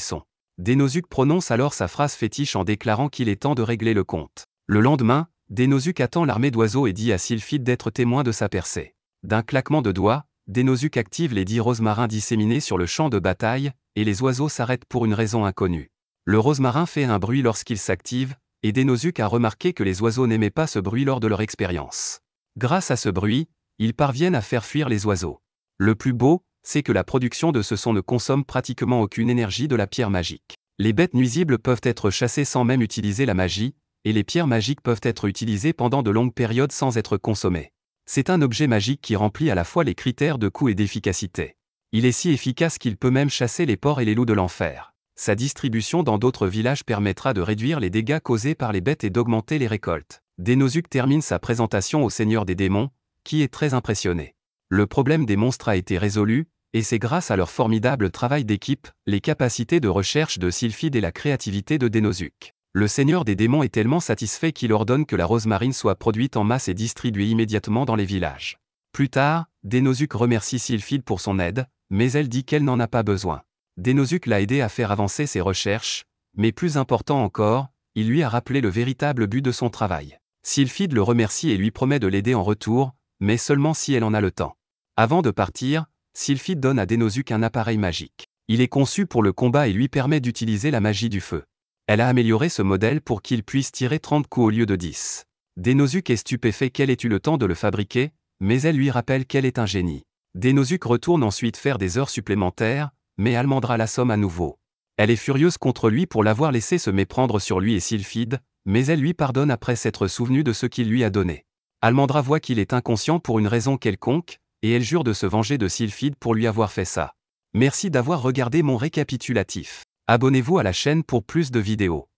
sont. Denosuke prononce alors sa phrase fétiche en déclarant qu'il est temps de régler le compte. Le lendemain, Denosuke attend l'armée d'oiseaux et dit à Sylphide d'être témoin de sa percée. D'un claquement de doigts, Denosuke active les 10 rosmarins disséminés sur le champ de bataille, et les oiseaux s'arrêtent pour une raison inconnue. Le rosmarin fait un bruit lorsqu'il s'active, et Denosuke a remarqué que les oiseaux n'aimaient pas ce bruit lors de leur expérience. Grâce à ce bruit, ils parviennent à faire fuir les oiseaux. Le plus beau, c'est que la production de ce son ne consomme pratiquement aucune énergie de la pierre magique. Les bêtes nuisibles peuvent être chassées sans même utiliser la magie, et les pierres magiques peuvent être utilisées pendant de longues périodes sans être consommées. C'est un objet magique qui remplit à la fois les critères de coût et d'efficacité. Il est si efficace qu'il peut même chasser les porcs et les loups de l'enfer. Sa distribution dans d'autres villages permettra de réduire les dégâts causés par les bêtes et d'augmenter les récoltes. Denosuke termine sa présentation au Seigneur des démons, qui est très impressionné. Le problème des monstres a été résolu, et c'est grâce à leur formidable travail d'équipe, les capacités de recherche de Sylphide et la créativité de Denosuke. Le Seigneur des démons est tellement satisfait qu'il ordonne que la rosmarine soit produite en masse et distribuée immédiatement dans les villages. Plus tard, Denosuke remercie Sylphide pour son aide, mais elle dit qu'elle n'en a pas besoin. Denosuke l'a aidé à faire avancer ses recherches, mais plus important encore, il lui a rappelé le véritable but de son travail. Sylphide le remercie et lui promet de l'aider en retour, mais seulement si elle en a le temps. Avant de partir, Sylphide donne à Denosuke un appareil magique. Il est conçu pour le combat et lui permet d'utiliser la magie du feu. Elle a amélioré ce modèle pour qu'il puisse tirer 30 coups au lieu de 10. Denosuke est stupéfait qu'elle ait eu le temps de le fabriquer, mais elle lui rappelle qu'elle est un génie. Denosuke retourne ensuite faire des heures supplémentaires, mais Almandra l'assomme à nouveau. Elle est furieuse contre lui pour l'avoir laissé se méprendre sur lui et Sylphide, mais elle lui pardonne après s'être souvenue de ce qu'il lui a donné. Almandra voit qu'il est inconscient pour une raison quelconque, et elle jure de se venger de Sylphide pour lui avoir fait ça. Merci d'avoir regardé mon récapitulatif. Abonnez-vous à la chaîne pour plus de vidéos.